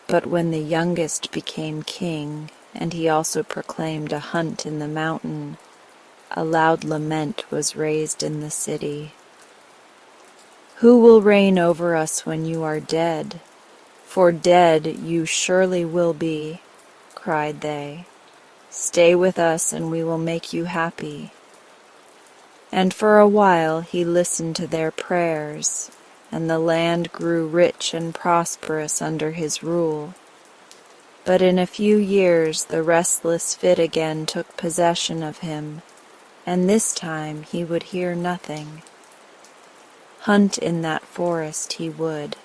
But when the youngest became king, and he also proclaimed a hunt in the mountain, a loud lament was raised in the city. "Who will reign over us when you are dead? For dead you surely will be," cried they. "Stay with us and we will make you happy." And for a while he listened to their prayers, and the land grew rich and prosperous under his rule. But in a few years the restless fit again took possession of him, and this time he would hear nothing. Hunt in that forest he would,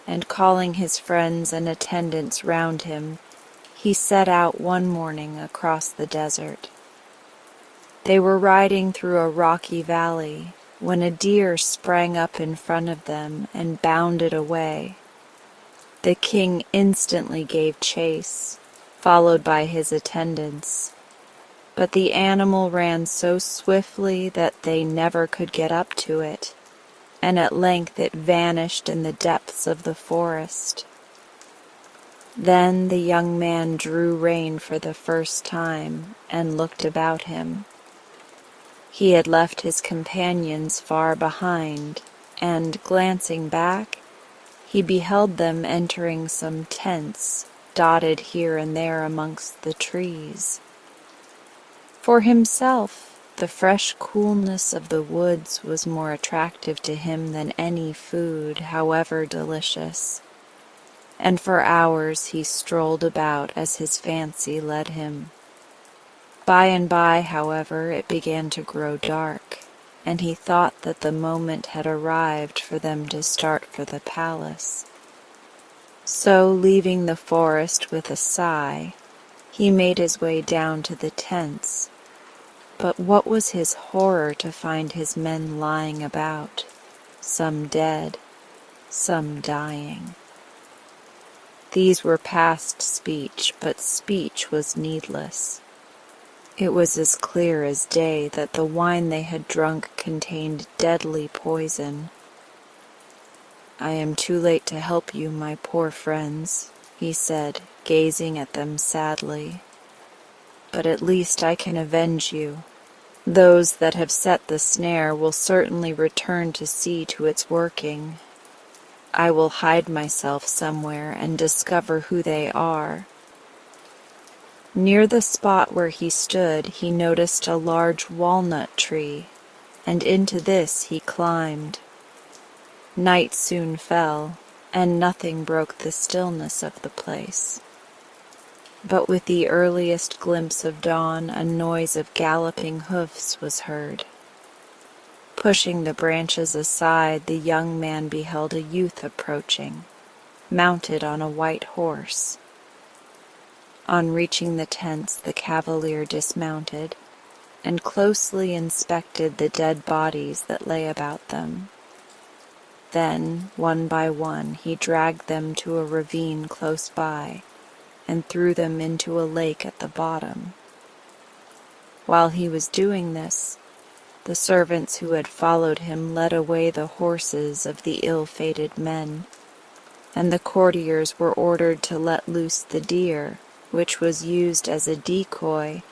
and calling his friends and attendants round him, he set out one morning across the desert. They were riding through a rocky valley, when a deer sprang up in front of them and bounded away. The king instantly gave chase, followed by his attendants. But the animal ran so swiftly that they never could get up to it, and at length it vanished in the depths of the forest. Then the young man drew rein for the first time and looked about him. He had left his companions far behind, and, glancing back, he beheld them entering some tents dotted here and there amongst the trees. For himself, the fresh coolness of the woods was more attractive to him than any food, however delicious, and for hours he strolled about as his fancy led him. By and by, however, it began to grow dark, and he thought that the moment had arrived for them to start for the palace. So, leaving the forest with a sigh, he made his way down to the tents. But what was his horror to find his men lying about, some dead, some dying. These were past speech, but speech was needless. It was as clear as day that the wine they had drunk contained deadly poison. "I am too late to help you, my poor friends," he said, gazing at them sadly. "But at least I can avenge you. Those that have set the snare will certainly return to see to its working. I will hide myself somewhere and discover who they are." Near the spot where he stood, he noticed a large walnut tree, and into this he climbed. Night soon fell, and nothing broke the stillness of the place. But with the earliest glimpse of dawn, a noise of galloping hoofs was heard. Pushing the branches aside, the young man beheld a youth approaching, mounted on a white horse. On reaching the tents, the cavalier dismounted and closely inspected the dead bodies that lay about them. Then, one by one, he dragged them to a ravine close by and threw them into a lake at the bottom. While he was doing this, the servants who had followed him led away the horses of the ill-fated men, and the courtiers were ordered to let loose the deer, which was used as a decoy,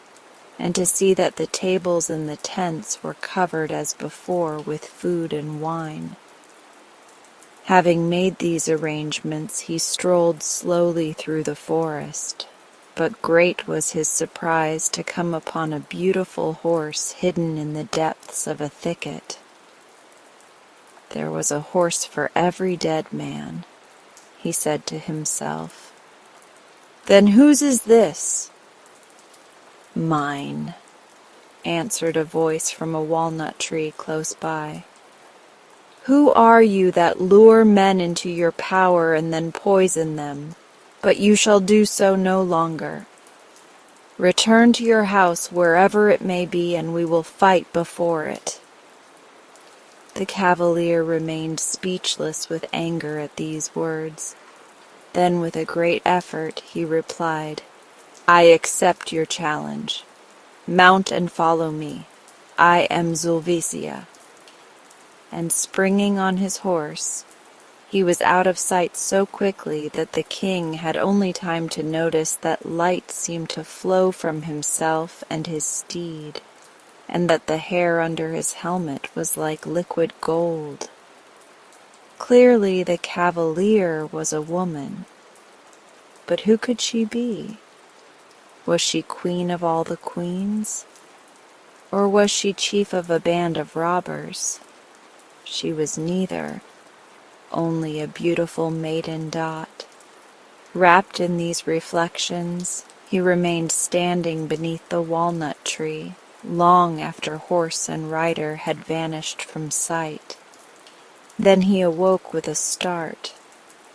and to see that the tables in the tents were covered as before with food and wine. Having made these arrangements, he strolled slowly through the forest, but great was his surprise to come upon a beautiful horse hidden in the depths of a thicket. There was a horse for every dead man, he said to himself. Then whose is this? Mine, answered a voice from a walnut tree close by. Who are you that lure men into your power and then poison them? But you shall do so no longer. Return to your house wherever it may be, and we will fight before it. The cavalier remained speechless with anger at these words. Then with a great effort he replied, I accept your challenge. Mount and follow me. I am Zulvisia. And springing on his horse, he was out of sight so quickly that the king had only time to notice that light seemed to flow from himself and his steed, and that the hair under his helmet was like liquid gold. Clearly the cavalier was a woman, but who could she be? Was she queen of all the queens? Or was she chief of a band of robbers? She was neither, only a beautiful maiden dot. Wrapped in these reflections, he remained standing beneath the walnut tree, long after horse and rider had vanished from sight. Then he awoke with a start,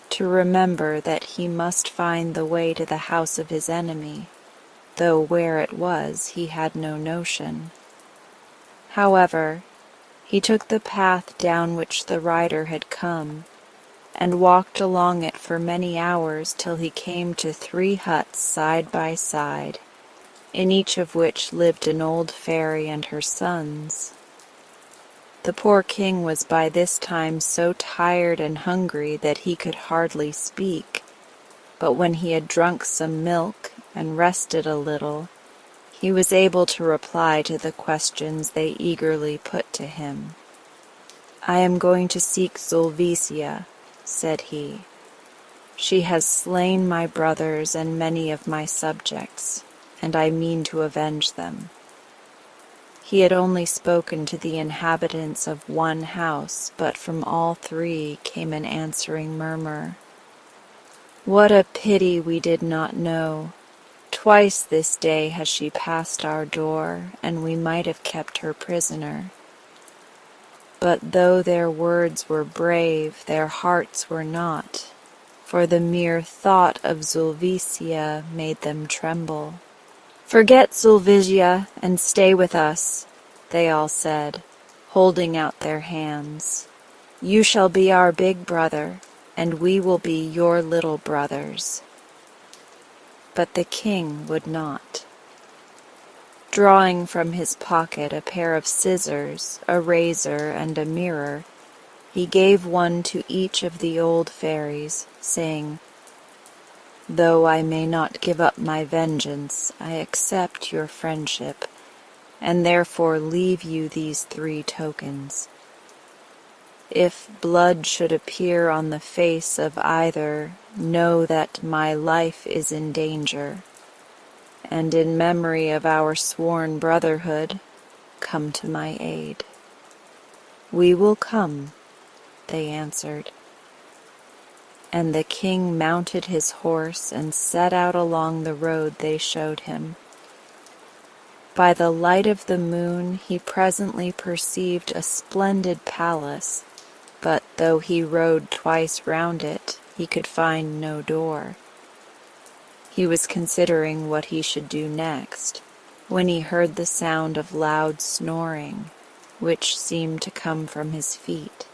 to remember that he must find the way to the house of his enemy, though where it was he had no notion. However, he took the path down which the rider had come, and walked along it for many hours till he came to 3 huts side by side, in each of which lived an old fairy and her sons. The poor king was by this time so tired and hungry that he could hardly speak, but when he had drunk some milk and rested a little, he was able to reply to the questions they eagerly put to him. I am going to seek Zulvisia, said he. She has slain my brothers and many of my subjects, and I mean to avenge them. He had only spoken to the inhabitants of one house, but from all 3 came an answering murmur. What a pity we did not know! Twice this day has she passed our door, and we might have kept her prisoner. But though their words were brave, their hearts were not, for the mere thought of Zulvisia made them tremble. Forget Zulvisia and stay with us, they all said, holding out their hands. You shall be our big brother, and we will be your little brothers. But the king would not. Drawing from his pocket a pair of scissors, a razor, and a mirror, he gave one to each of the old fairies, saying, Though I may not give up my vengeance, I accept your friendship, and therefore leave you these 3 tokens. If blood should appear on the face of either, know that my life is in danger, and in memory of our sworn brotherhood, come to my aid. We will come, they answered. And the king mounted his horse and set out along the road they showed him. By the light of the moon he presently perceived a splendid palace, but though he rode twice round it, he could find no door. He was considering what he should do next, when he heard the sound of loud snoring, which seemed to come from his feet.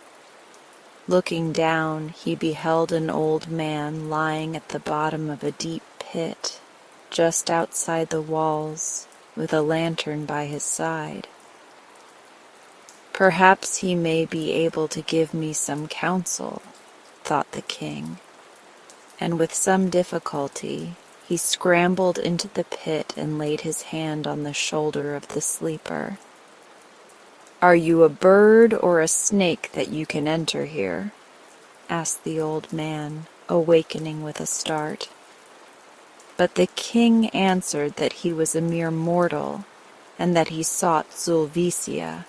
Looking down, he beheld an old man lying at the bottom of a deep pit, just outside the walls, with a lantern by his side. "Perhaps he may be able to give me some counsel," thought the king, and with some difficulty he scrambled into the pit and laid his hand on the shoulder of the sleeper. "Are you a bird or a snake that you can enter here?" asked the old man, awakening with a start. But the king answered that he was a mere mortal, and that he sought Zulvicia.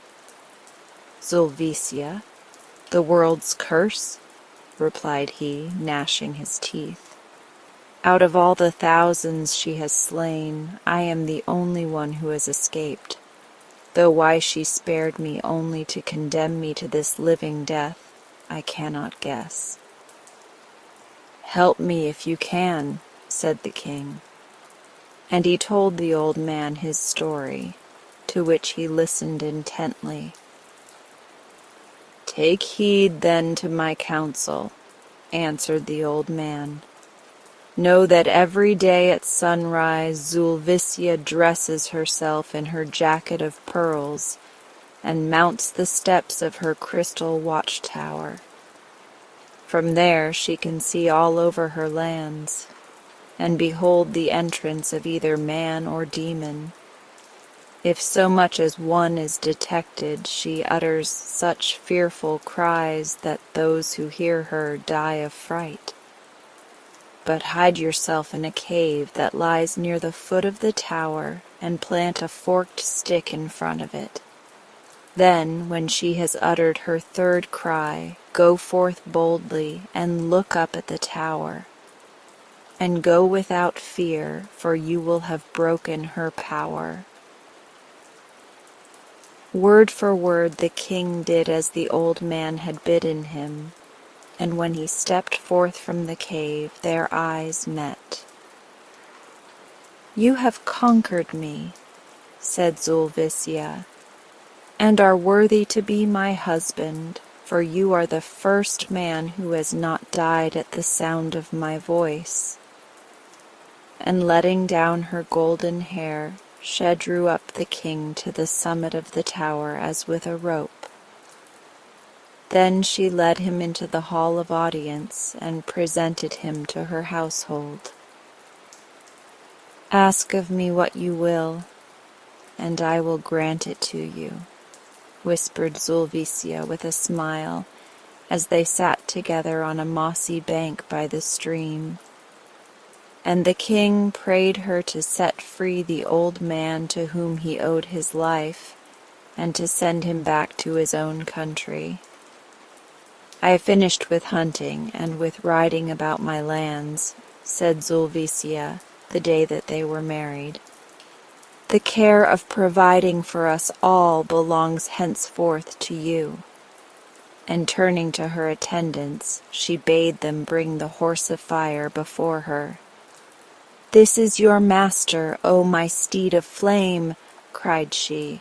"Zulvicia, the world's curse?" replied he, gnashing his teeth. "Out of all the thousands she has slain, I am the only one who has escaped, though why she spared me only to condemn me to this living death, I cannot guess." "Help me if you can," said the king. And he told the old man his story, to which he listened intently. "Take heed then to my counsel," answered the old man. "Know that every day at sunrise Zulvicia dresses herself in her jacket of pearls and mounts the steps of her crystal watchtower. From there she can see all over her lands, and behold the entrance of either man or demon. If so much as one is detected, she utters such fearful cries that those who hear her die of fright. But hide yourself in a cave that lies near the foot of the tower and plant a forked stick in front of it. Then, when she has uttered her third cry, go forth boldly and look up at the tower. And go without fear, for you will have broken her power." Word for word the king did as the old man had bidden him, and when he stepped forth from the cave, their eyes met. "You have conquered me," said Zulvicia, "and are worthy to be my husband, for you are the first man who has not died at the sound of my voice." And letting down her golden hair, she drew up the king to the summit of the tower as with a rope. Then she led him into the hall of audience and presented him to her household. "Ask of me what you will, and I will grant it to you," whispered Zulvicia with a smile, as they sat together on a mossy bank by the stream. And the king prayed her to set free the old man to whom he owed his life, and to send him back to his own country. "I have finished with hunting and with riding about my lands," said Zulvicia, the day that they were married. "The care of providing for us all belongs henceforth to you." And turning to her attendants, she bade them bring the horse of fire before her. "This is your master, O my steed of flame," cried she,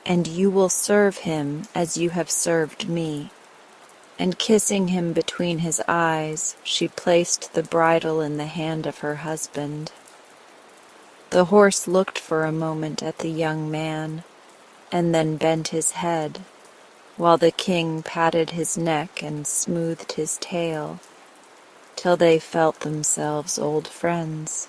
"and you will serve him as you have served me." And kissing him between his eyes, she placed the bridle in the hand of her husband. The horse looked for a moment at the young man, and then bent his head, while the king patted his neck and smoothed his tail, till they felt themselves old friends.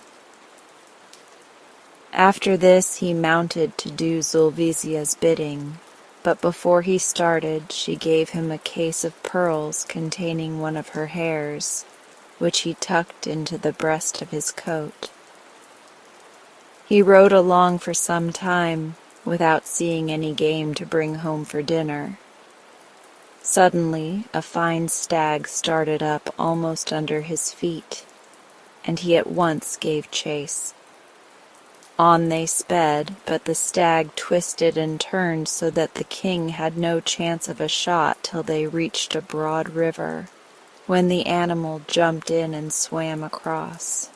After this he mounted to do Zulvicia's bidding, but before he started she gave him a case of pearls containing one of her hairs, which he tucked into the breast of his coat. He rode along for some time, without seeing any game to bring home for dinner. Suddenly, a fine stag started up almost under his feet, and he at once gave chase. On they sped, but the stag twisted and turned so that the king had no chance of a shot till they reached a broad river, when the animal jumped in and swam across.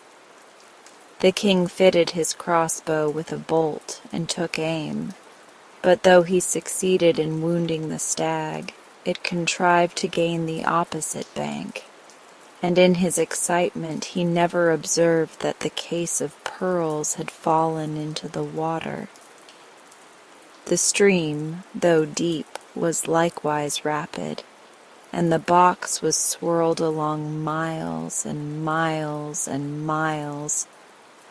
The king fitted his crossbow with a bolt and took aim, but though he succeeded in wounding the stag, it contrived to gain the opposite bank, and in his excitement he never observed that the case of pearls had fallen into the water. The stream, though deep, was likewise rapid, and the box was swirled along miles and miles and miles,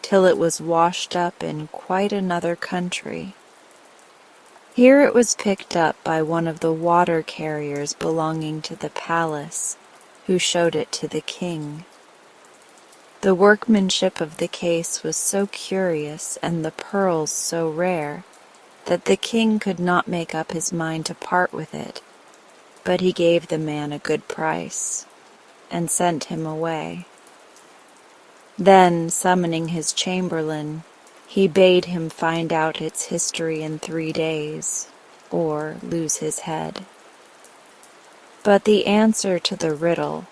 till it was washed up in quite another country. Here it was picked up by one of the water carriers belonging to the palace, who showed it to the king. The workmanship of the case was so curious and the pearls so rare that the king could not make up his mind to part with it, but he gave the man a good price, and sent him away. Then, summoning his chamberlain, he bade him find out its history in 3 days, or lose his head. But the answer to the riddle,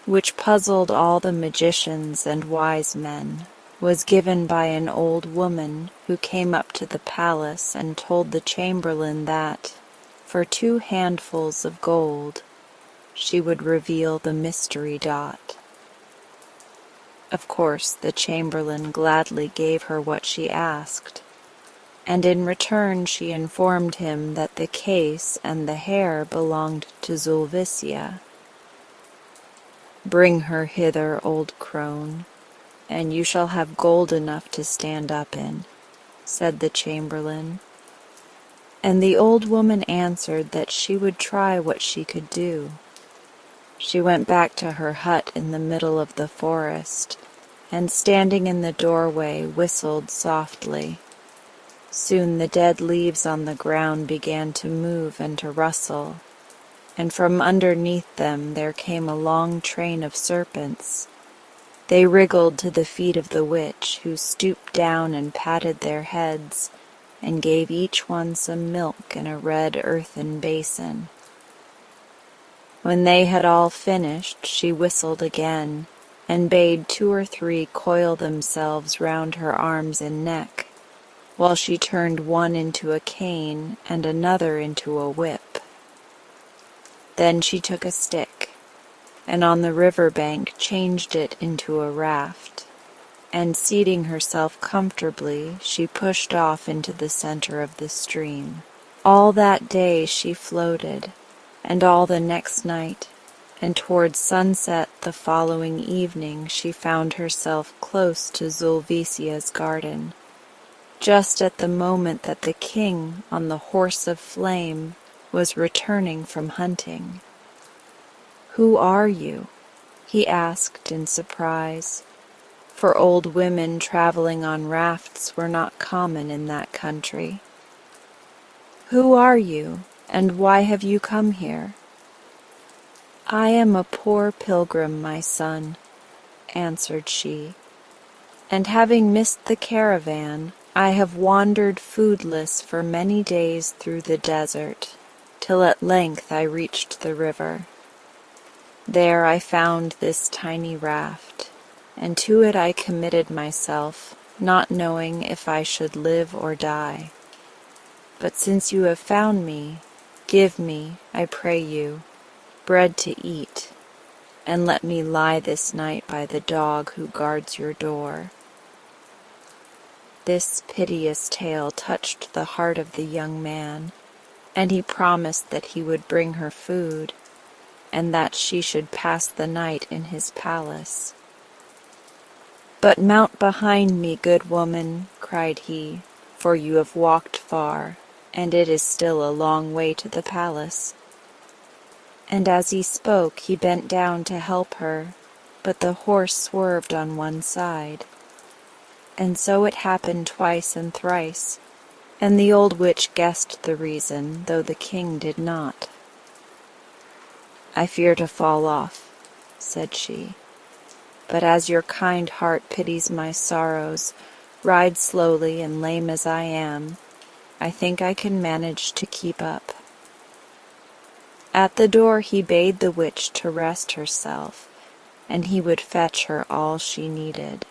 which puzzled all the magicians and wise men, was given by an old woman who came up to the palace and told the chamberlain that, for 2 handfuls of gold, she would reveal the mystery dot. Of course, the chamberlain gladly gave her what she asked, and in return she informed him that the case and the hair belonged to Zulvicia. "Bring her hither, old crone, and you shall have gold enough to stand up in," said the chamberlain. And the old woman answered that she would try what she could do. She went back to her hut in the middle of the forest, and standing in the doorway whistled softly. Soon the dead leaves on the ground began to move and to rustle, and from underneath them there came a long train of serpents. They wriggled to the feet of the witch, who stooped down and patted their heads, and gave each one some milk in a red earthen basin. When they had all finished, she whistled again, and bade 2 or 3 coil themselves round her arms and neck, while she turned one into a cane and another into a whip. Then she took a stick, and on the river bank changed it into a raft, and seating herself comfortably, she pushed off into the center of the stream. All that day she floated, and all the next night, and towards sunset the following evening she found herself close to Zulvicia's garden, just at the moment that the king on the horse of flame was returning from hunting. "Who are you?" he asked in surprise, for old women traveling on rafts were not common in that country. "Who are you, and why have you come here?" "I am a poor pilgrim, my son," answered she, "and having missed the caravan, I have wandered foodless for many days through the desert, till at length I reached the river. There I found this tiny raft, and to it I committed myself, not knowing if I should live or die. But since you have found me, give me, I pray you, bread to eat, and let me lie this night by the dog who guards your door." This piteous tale touched the heart of the young man, and he promised that he would bring her food, and that she should pass the night in his palace. "But mount behind me, good woman," cried he, "for you have walked far, and it is still a long way to the palace." And as he spoke he bent down to help her, but the horse swerved on one side. And so it happened twice and thrice, and the old witch guessed the reason, though the king did not. "I fear to fall off," said she. "But as your kind heart pities my sorrows, ride slowly, and lame as I am, I think I can manage to keep up." At the door he bade the witch to rest herself, and he would fetch her all she needed.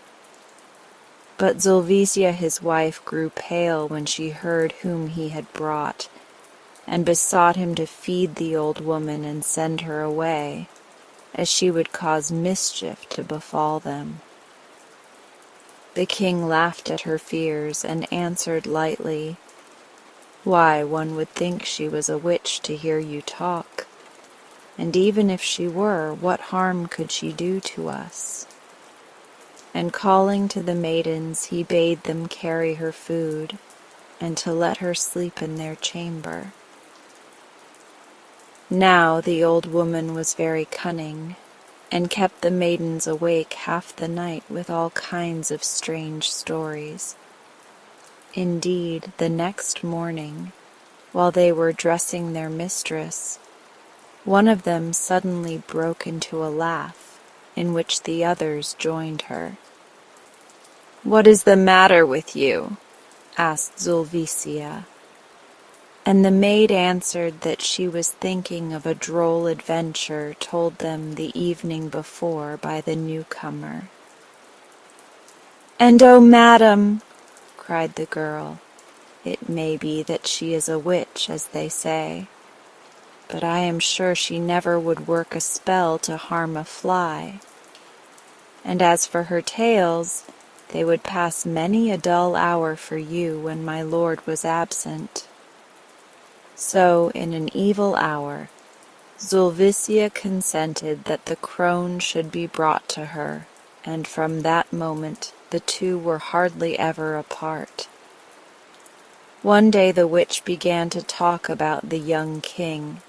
But Zulvisia his wife grew pale when she heard whom he had brought, and besought him to feed the old woman and send her away, as she would cause mischief to befall them. The king laughed at her fears and answered lightly, "Why, one would think she was a witch to hear you talk. And even if she were, what harm could she do to us?" And calling to the maidens, he bade them carry her food, and to let her sleep in their chamber. Now the old woman was very cunning, and kept the maidens awake half the night with all kinds of strange stories. Indeed, the next morning, while they were dressing their mistress, one of them suddenly broke into a laugh, in which the others joined her. "What is the matter with you?" asked Zulvisia. And the maid answered that she was thinking of a droll adventure told them the evening before by the newcomer. "And oh, madam," cried the girl, "it may be that she is a witch, as they say, but I am sure she never would work a spell to harm a fly. And as for her tales, they would pass many a dull hour for you when my lord was absent." So, in an evil hour, Zulvisia consented that the crone should be brought to her, and from that moment the two were hardly ever apart. One day the witch began to talk about the young king,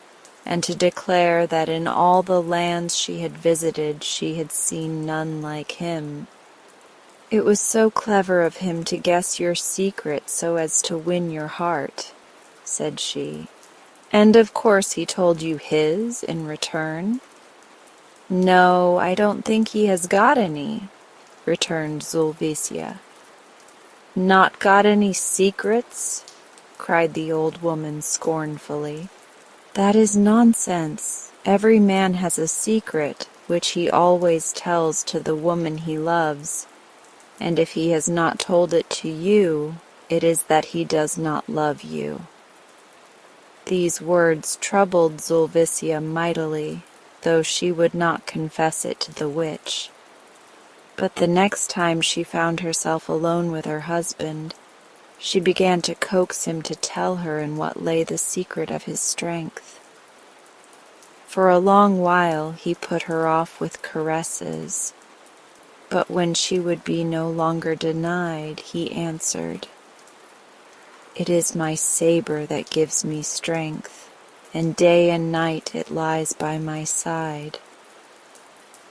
and to declare that in all the lands she had visited she had seen none like him. "It was so clever of him to guess your secret so as to win your heart," said she. "And of course he told you his in return?" "No, I don't think he has got any," returned Zulvisia. "Not got any secrets?" cried the old woman scornfully. "That is nonsense. Every man has a secret which he always tells to the woman he loves, and if he has not told it to you, it is that he does not love you." These words troubled Zulvisia mightily, though she would not confess it to the witch. But the next time she found herself alone with her husband, she began to coax him to tell her in what lay the secret of his strength. For a long while he put her off with caresses, but when she would be no longer denied, he answered, "It is my saber that gives me strength, and day and night it lies by my side.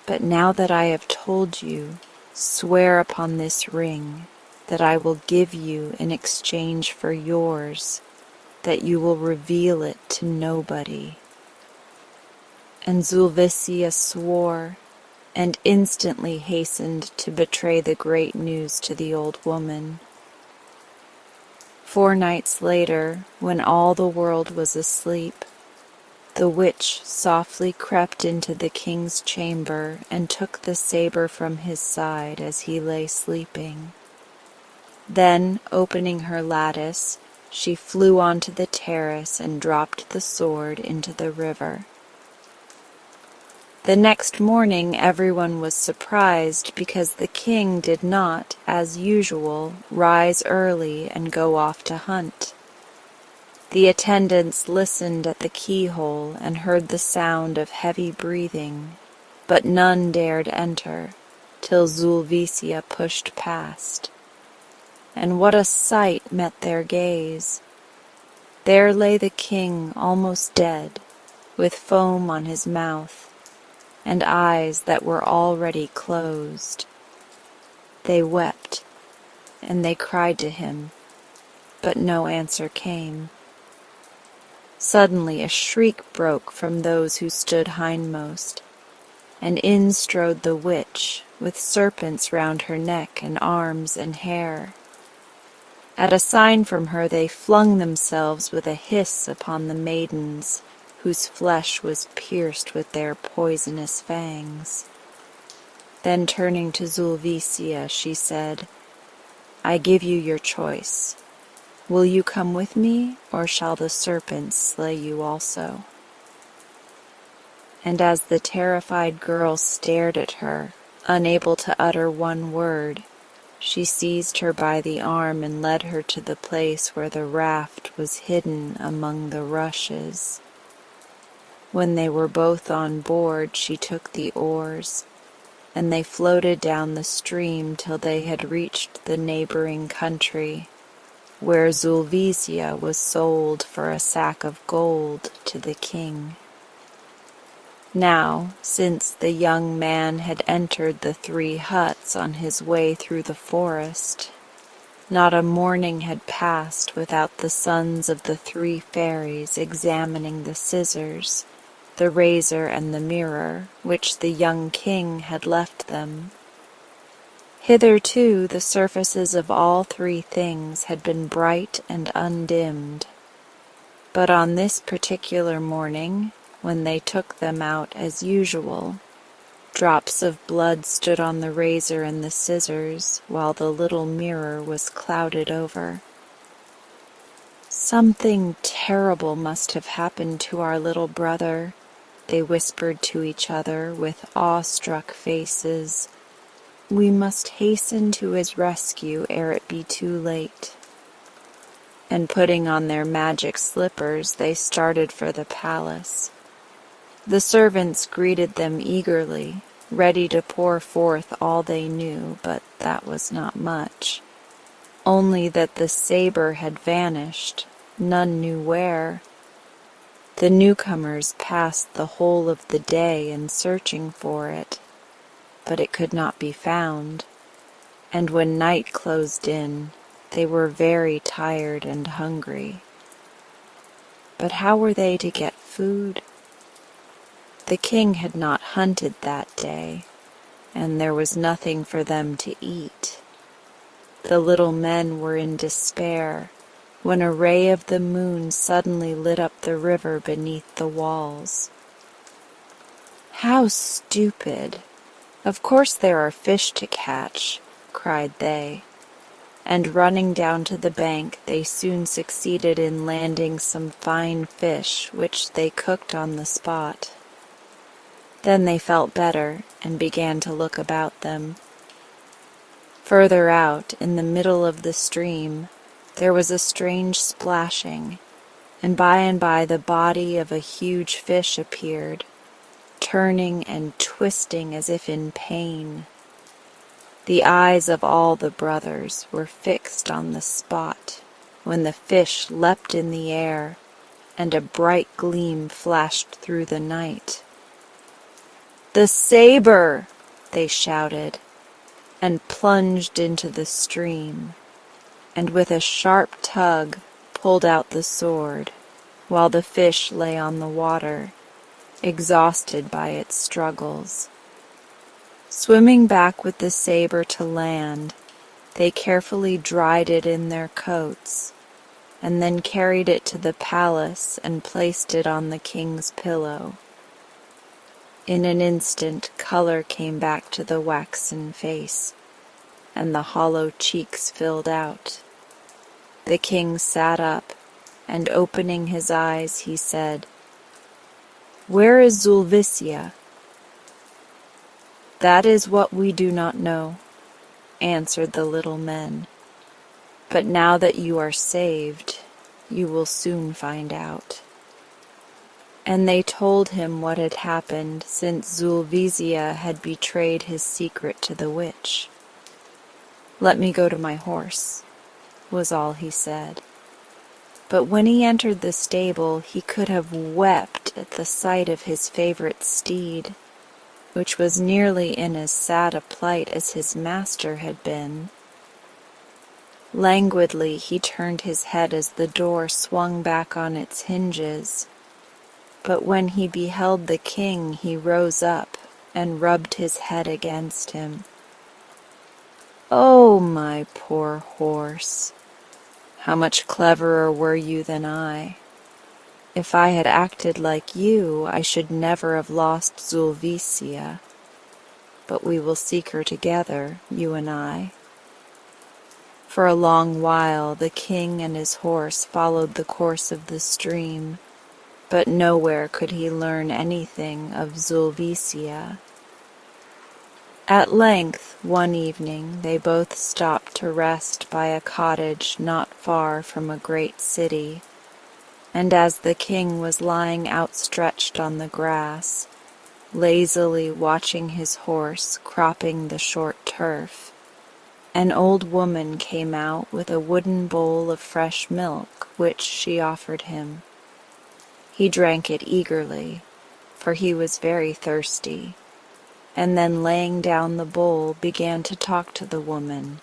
But now that I have told you, swear upon this ring that I will give you in exchange for yours, that you will reveal it to nobody." And Zulvisia swore, and instantly hastened to betray the great news to the old woman. 4 nights later, when all the world was asleep, the witch softly crept into the king's chamber and took the saber from his side as he lay sleeping. Then, opening her lattice, she flew onto the terrace and dropped the sword into the river. The next morning everyone was surprised because the king did not, as usual, rise early and go off to hunt. The attendants listened at the keyhole and heard the sound of heavy breathing, but none dared enter, till Zulvisia pushed past. And what a sight met their gaze! There lay the king almost dead, with foam on his mouth, and eyes that were already closed. They wept, and they cried to him, but no answer came. Suddenly a shriek broke from those who stood hindmost, and in strode the witch, with serpents round her neck and arms and hair. At a sign from her they flung themselves with a hiss upon the maidens, whose flesh was pierced with their poisonous fangs. Then turning to Zulvisia, she said, "I give you your choice. Will you come with me, or shall the serpents slay you also?" And as the terrified girl stared at her, unable to utter one word, she seized her by the arm and led her to the place where the raft was hidden among the rushes. When they were both on board, she took the oars, and they floated down the stream till they had reached the neighboring country, where Zulvisia was sold for a sack of gold to the king. Now, since the young man had entered the 3 huts on his way through the forest, not a morning had passed without the sons of the 3 fairies examining the scissors, the razor and the mirror, which the young king had left them. Hitherto the surfaces of all 3 things had been bright and undimmed, but on this particular morning, when they took them out as usual, drops of blood stood on the razor and the scissors, while the little mirror was clouded over. "Something terrible must have happened to our little brother," they whispered to each other with awe-struck faces. "We must hasten to his rescue ere it be too late." And putting on their magic slippers, they started for the palace. The servants greeted them eagerly, ready to pour forth all they knew, but that was not much. Only that the saber had vanished, none knew where. The newcomers passed the whole of the day in searching for it, but it could not be found, and when night closed in, they were very tired and hungry. But how were they to get food? The king had not hunted that day, and there was nothing for them to eat. The little men were in despair when a ray of the moon suddenly lit up the river beneath the walls. "How stupid! Of course there are fish to catch," cried they, and running down to the bank they soon succeeded in landing some fine fish which they cooked on the spot. Then they felt better and began to look about them. Further out, in the middle of the stream, there was a strange splashing, and by the body of a huge fish appeared, turning and twisting as if in pain. The eyes of all the brothers were fixed on the spot when the fish leapt in the air, and a bright gleam flashed through the night. "The saber!" they shouted, and plunged into the stream, and with a sharp tug pulled out the sword, while the fish lay on the water, exhausted by its struggles. Swimming back with the saber to land, they carefully dried it in their coats, and then carried it to the palace and placed it on the king's pillow. In an instant color came back to the waxen face, and the hollow cheeks filled out. The king sat up, and opening his eyes, he said, "Where is Zulvisia?" "That is what we do not know," answered the little men. "But now that you are saved, you will soon find out." And they told him what had happened since Zulvisia had betrayed his secret to the witch. "Let me go to my horse," was all he said. But when he entered the stable, he could have wept at the sight of his favorite steed, which was nearly in as sad a plight as his master had been. Languidly he turned his head as the door swung back on its hinges, but when he beheld the king he rose up and rubbed his head against him. "Oh, my poor horse, how much cleverer were you than I! If I had acted like you, I should never have lost Zulvisia, but we will seek her together, you and I." For a long while the king and his horse followed the course of the stream, but nowhere could he learn anything of Zulvisia. At length, one evening, they both stopped to rest by a cottage not far from a great city, and as the king was lying outstretched on the grass, lazily watching his horse cropping the short turf, an old woman came out with a wooden bowl of fresh milk, which she offered him. He drank it eagerly, for he was very thirsty, and then laying down the bowl began to talk to the woman,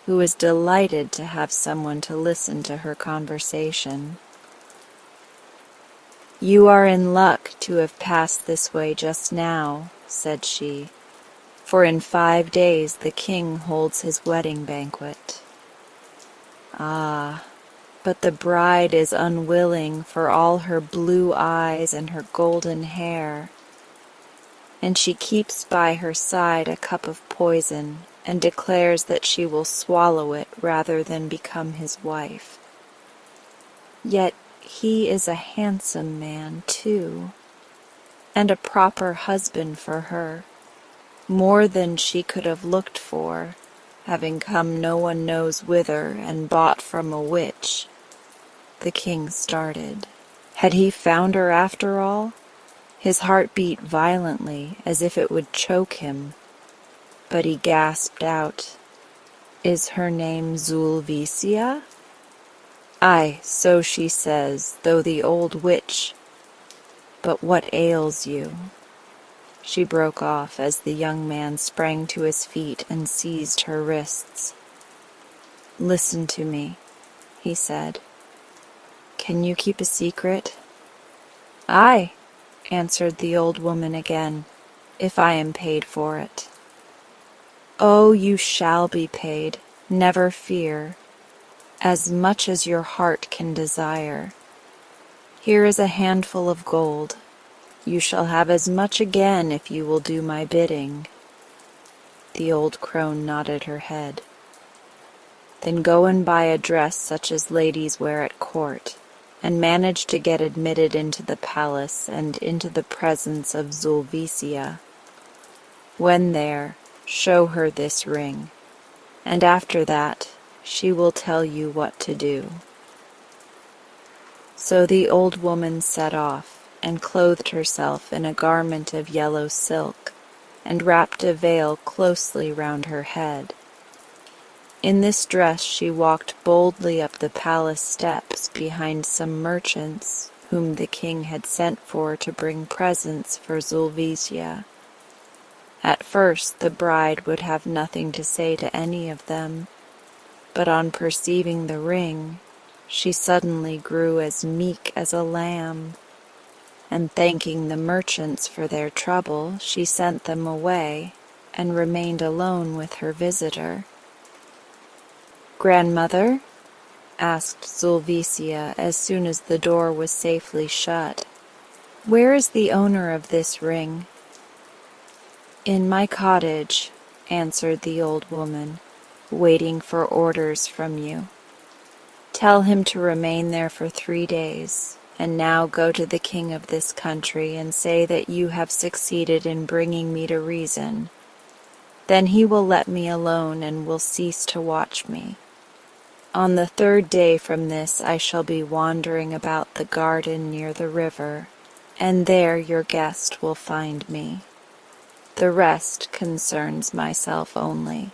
who was delighted to have someone to listen to her conversation. "You are in luck to have passed this way just now," said she, "for in 5 days the king holds his wedding banquet. Ah, but the bride is unwilling for all her blue eyes and her golden hair, and she keeps by her side a cup of poison and declares that she will swallow it rather than become his wife. Yet he is a handsome man, too, and a proper husband for her, more than she could have looked for, having come no one knows whither and bought from a witch." The king started. Had he found her after all? His heart beat violently, as if it would choke him, but he gasped out, "Is her name Zulvisia?" "Aye, so she says, though the old witch. But what ails you?" She broke off as the young man sprang to his feet and seized her wrists. "Listen to me," he said. "Can you keep a secret?" "Aye," answered the old woman again, "if I am paid for it." "Oh, you shall be paid, never fear, as much as your heart can desire. Here is a handful of gold. You shall have as much again if you will do my bidding." The old crone nodded her head. "Then go and buy a dress such as ladies wear at court, and manage to get admitted into the palace and into the presence of Zulvisia. When there, show her this ring, and after that she will tell you what to do." So the old woman set off, and clothed herself in a garment of yellow silk, and wrapped a veil closely round her head. In this dress she walked boldly up the palace steps behind some merchants whom the king had sent for to bring presents for Zulvisia. At first the bride would have nothing to say to any of them, but on perceiving the ring, she suddenly grew as meek as a lamb, and thanking the merchants for their trouble, she sent them away and remained alone with her visitor. "Grandmother," asked Zulvisia as soon as the door was safely shut, "where is the owner of this ring?" "In my cottage," answered the old woman, "waiting for orders from you. Tell him to remain there for 3 days, and now go to the king of this country and say that you have succeeded in bringing me to reason. Then he will let me alone and will cease to watch me. On the 3rd day from this I shall be wandering about the garden near the river, and there your guest will find me. The rest concerns myself only."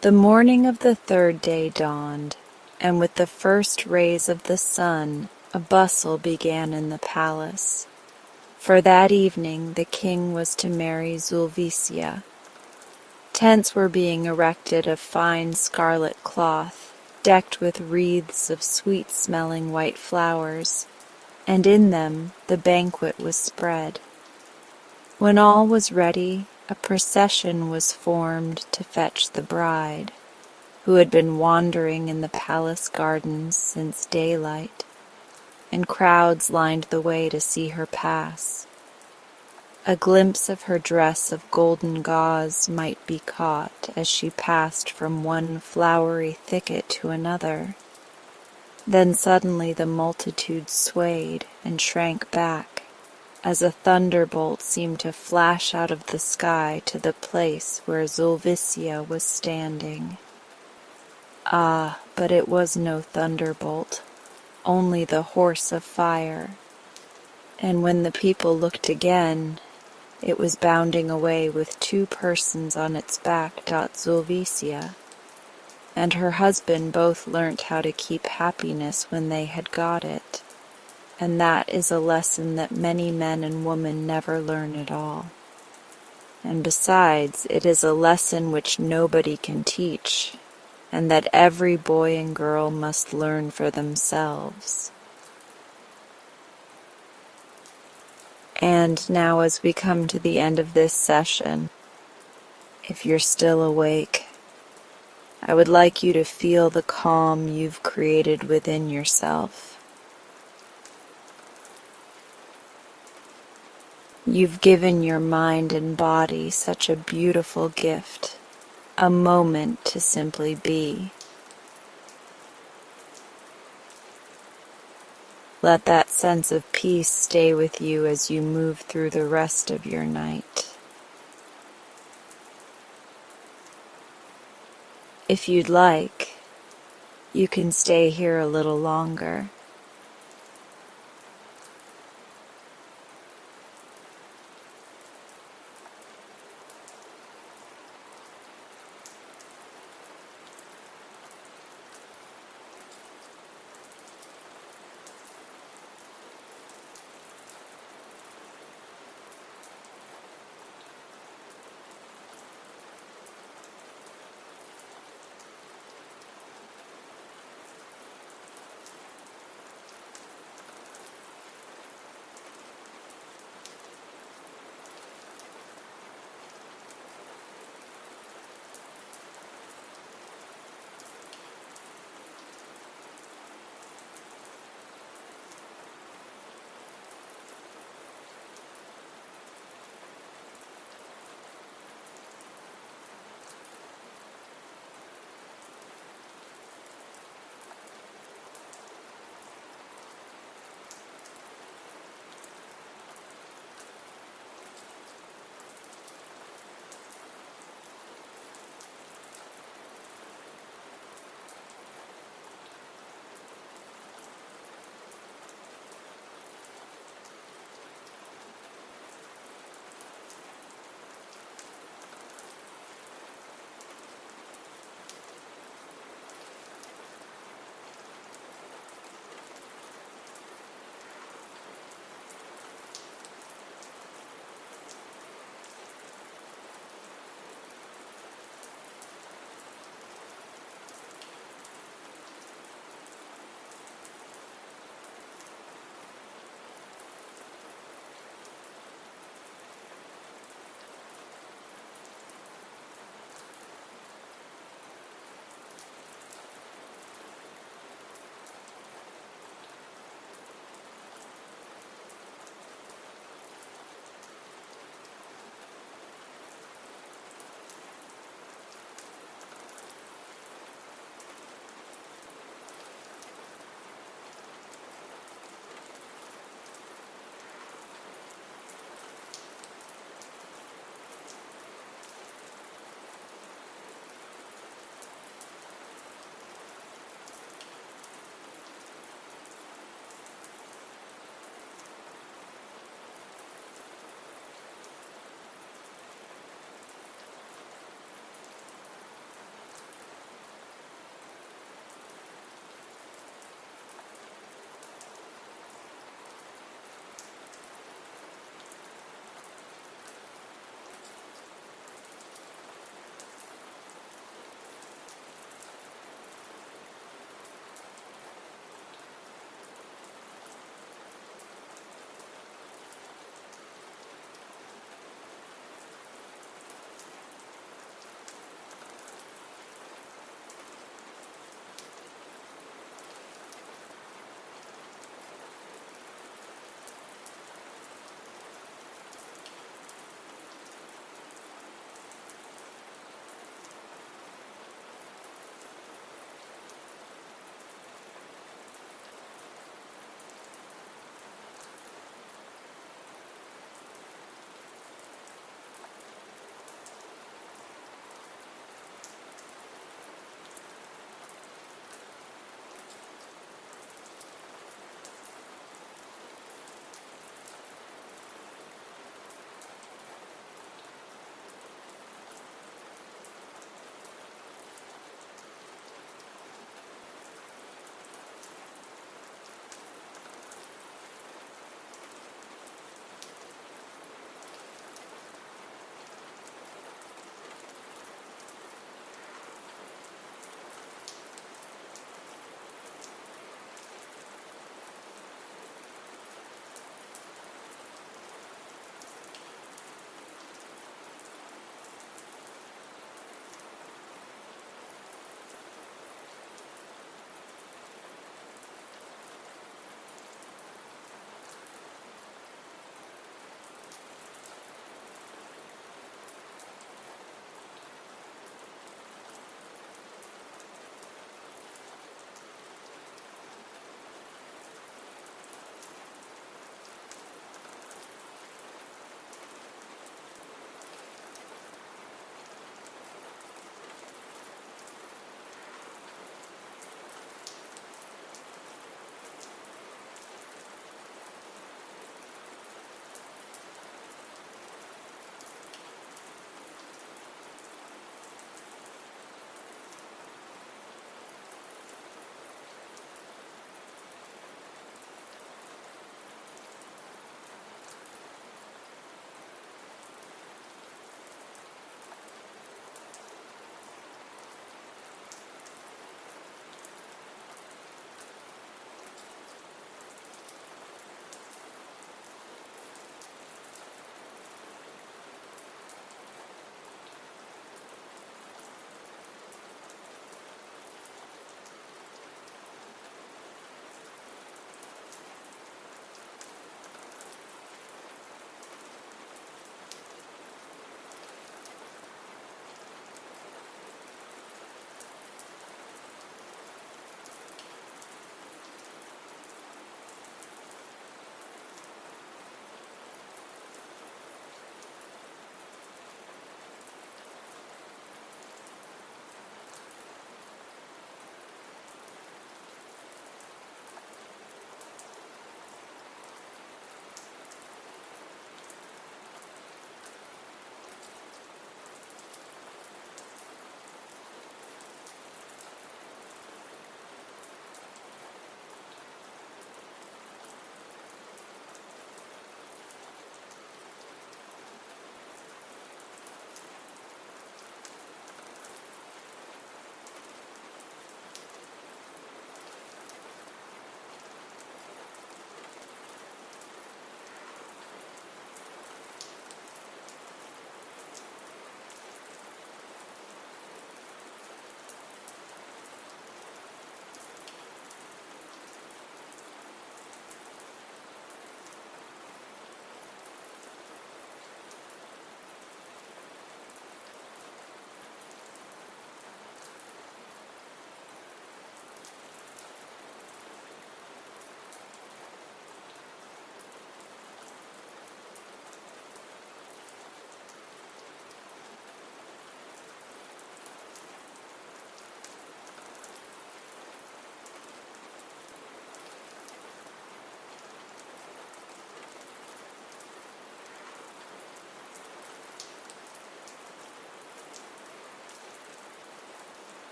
The morning of the 3rd day dawned, and with the first rays of the sun a bustle began in the palace, for that evening the king was to marry Zulvisia. Tents were being erected of fine scarlet cloth, decked with wreaths of sweet-smelling white flowers, and in them the banquet was spread. When all was ready, a procession was formed to fetch the bride, who had been wandering in the palace gardens since daylight, and crowds lined the way to see her pass. A glimpse of her dress of golden gauze might be caught as she passed from one flowery thicket to another. Then suddenly the multitude swayed and shrank back, as a thunderbolt seemed to flash out of the sky to the place where Zulvicia was standing. Ah, but it was no thunderbolt, only the horse of fire. And when the people looked again, it was bounding away with 2 persons on its back. Zulvicia and her husband both learnt how to keep happiness when they had got it, and that is a lesson that many men and women never learn at all. And besides, it is a lesson which nobody can teach, and that every boy and girl must learn for themselves. And now, as we come to the end of this session, if you're still awake, I would like you to feel the calm you've created within yourself. You've given your mind and body such a beautiful gift, a moment to simply be. Let that sense of peace stay with you as you move through the rest of your night. If you'd like, you can stay here a little longer.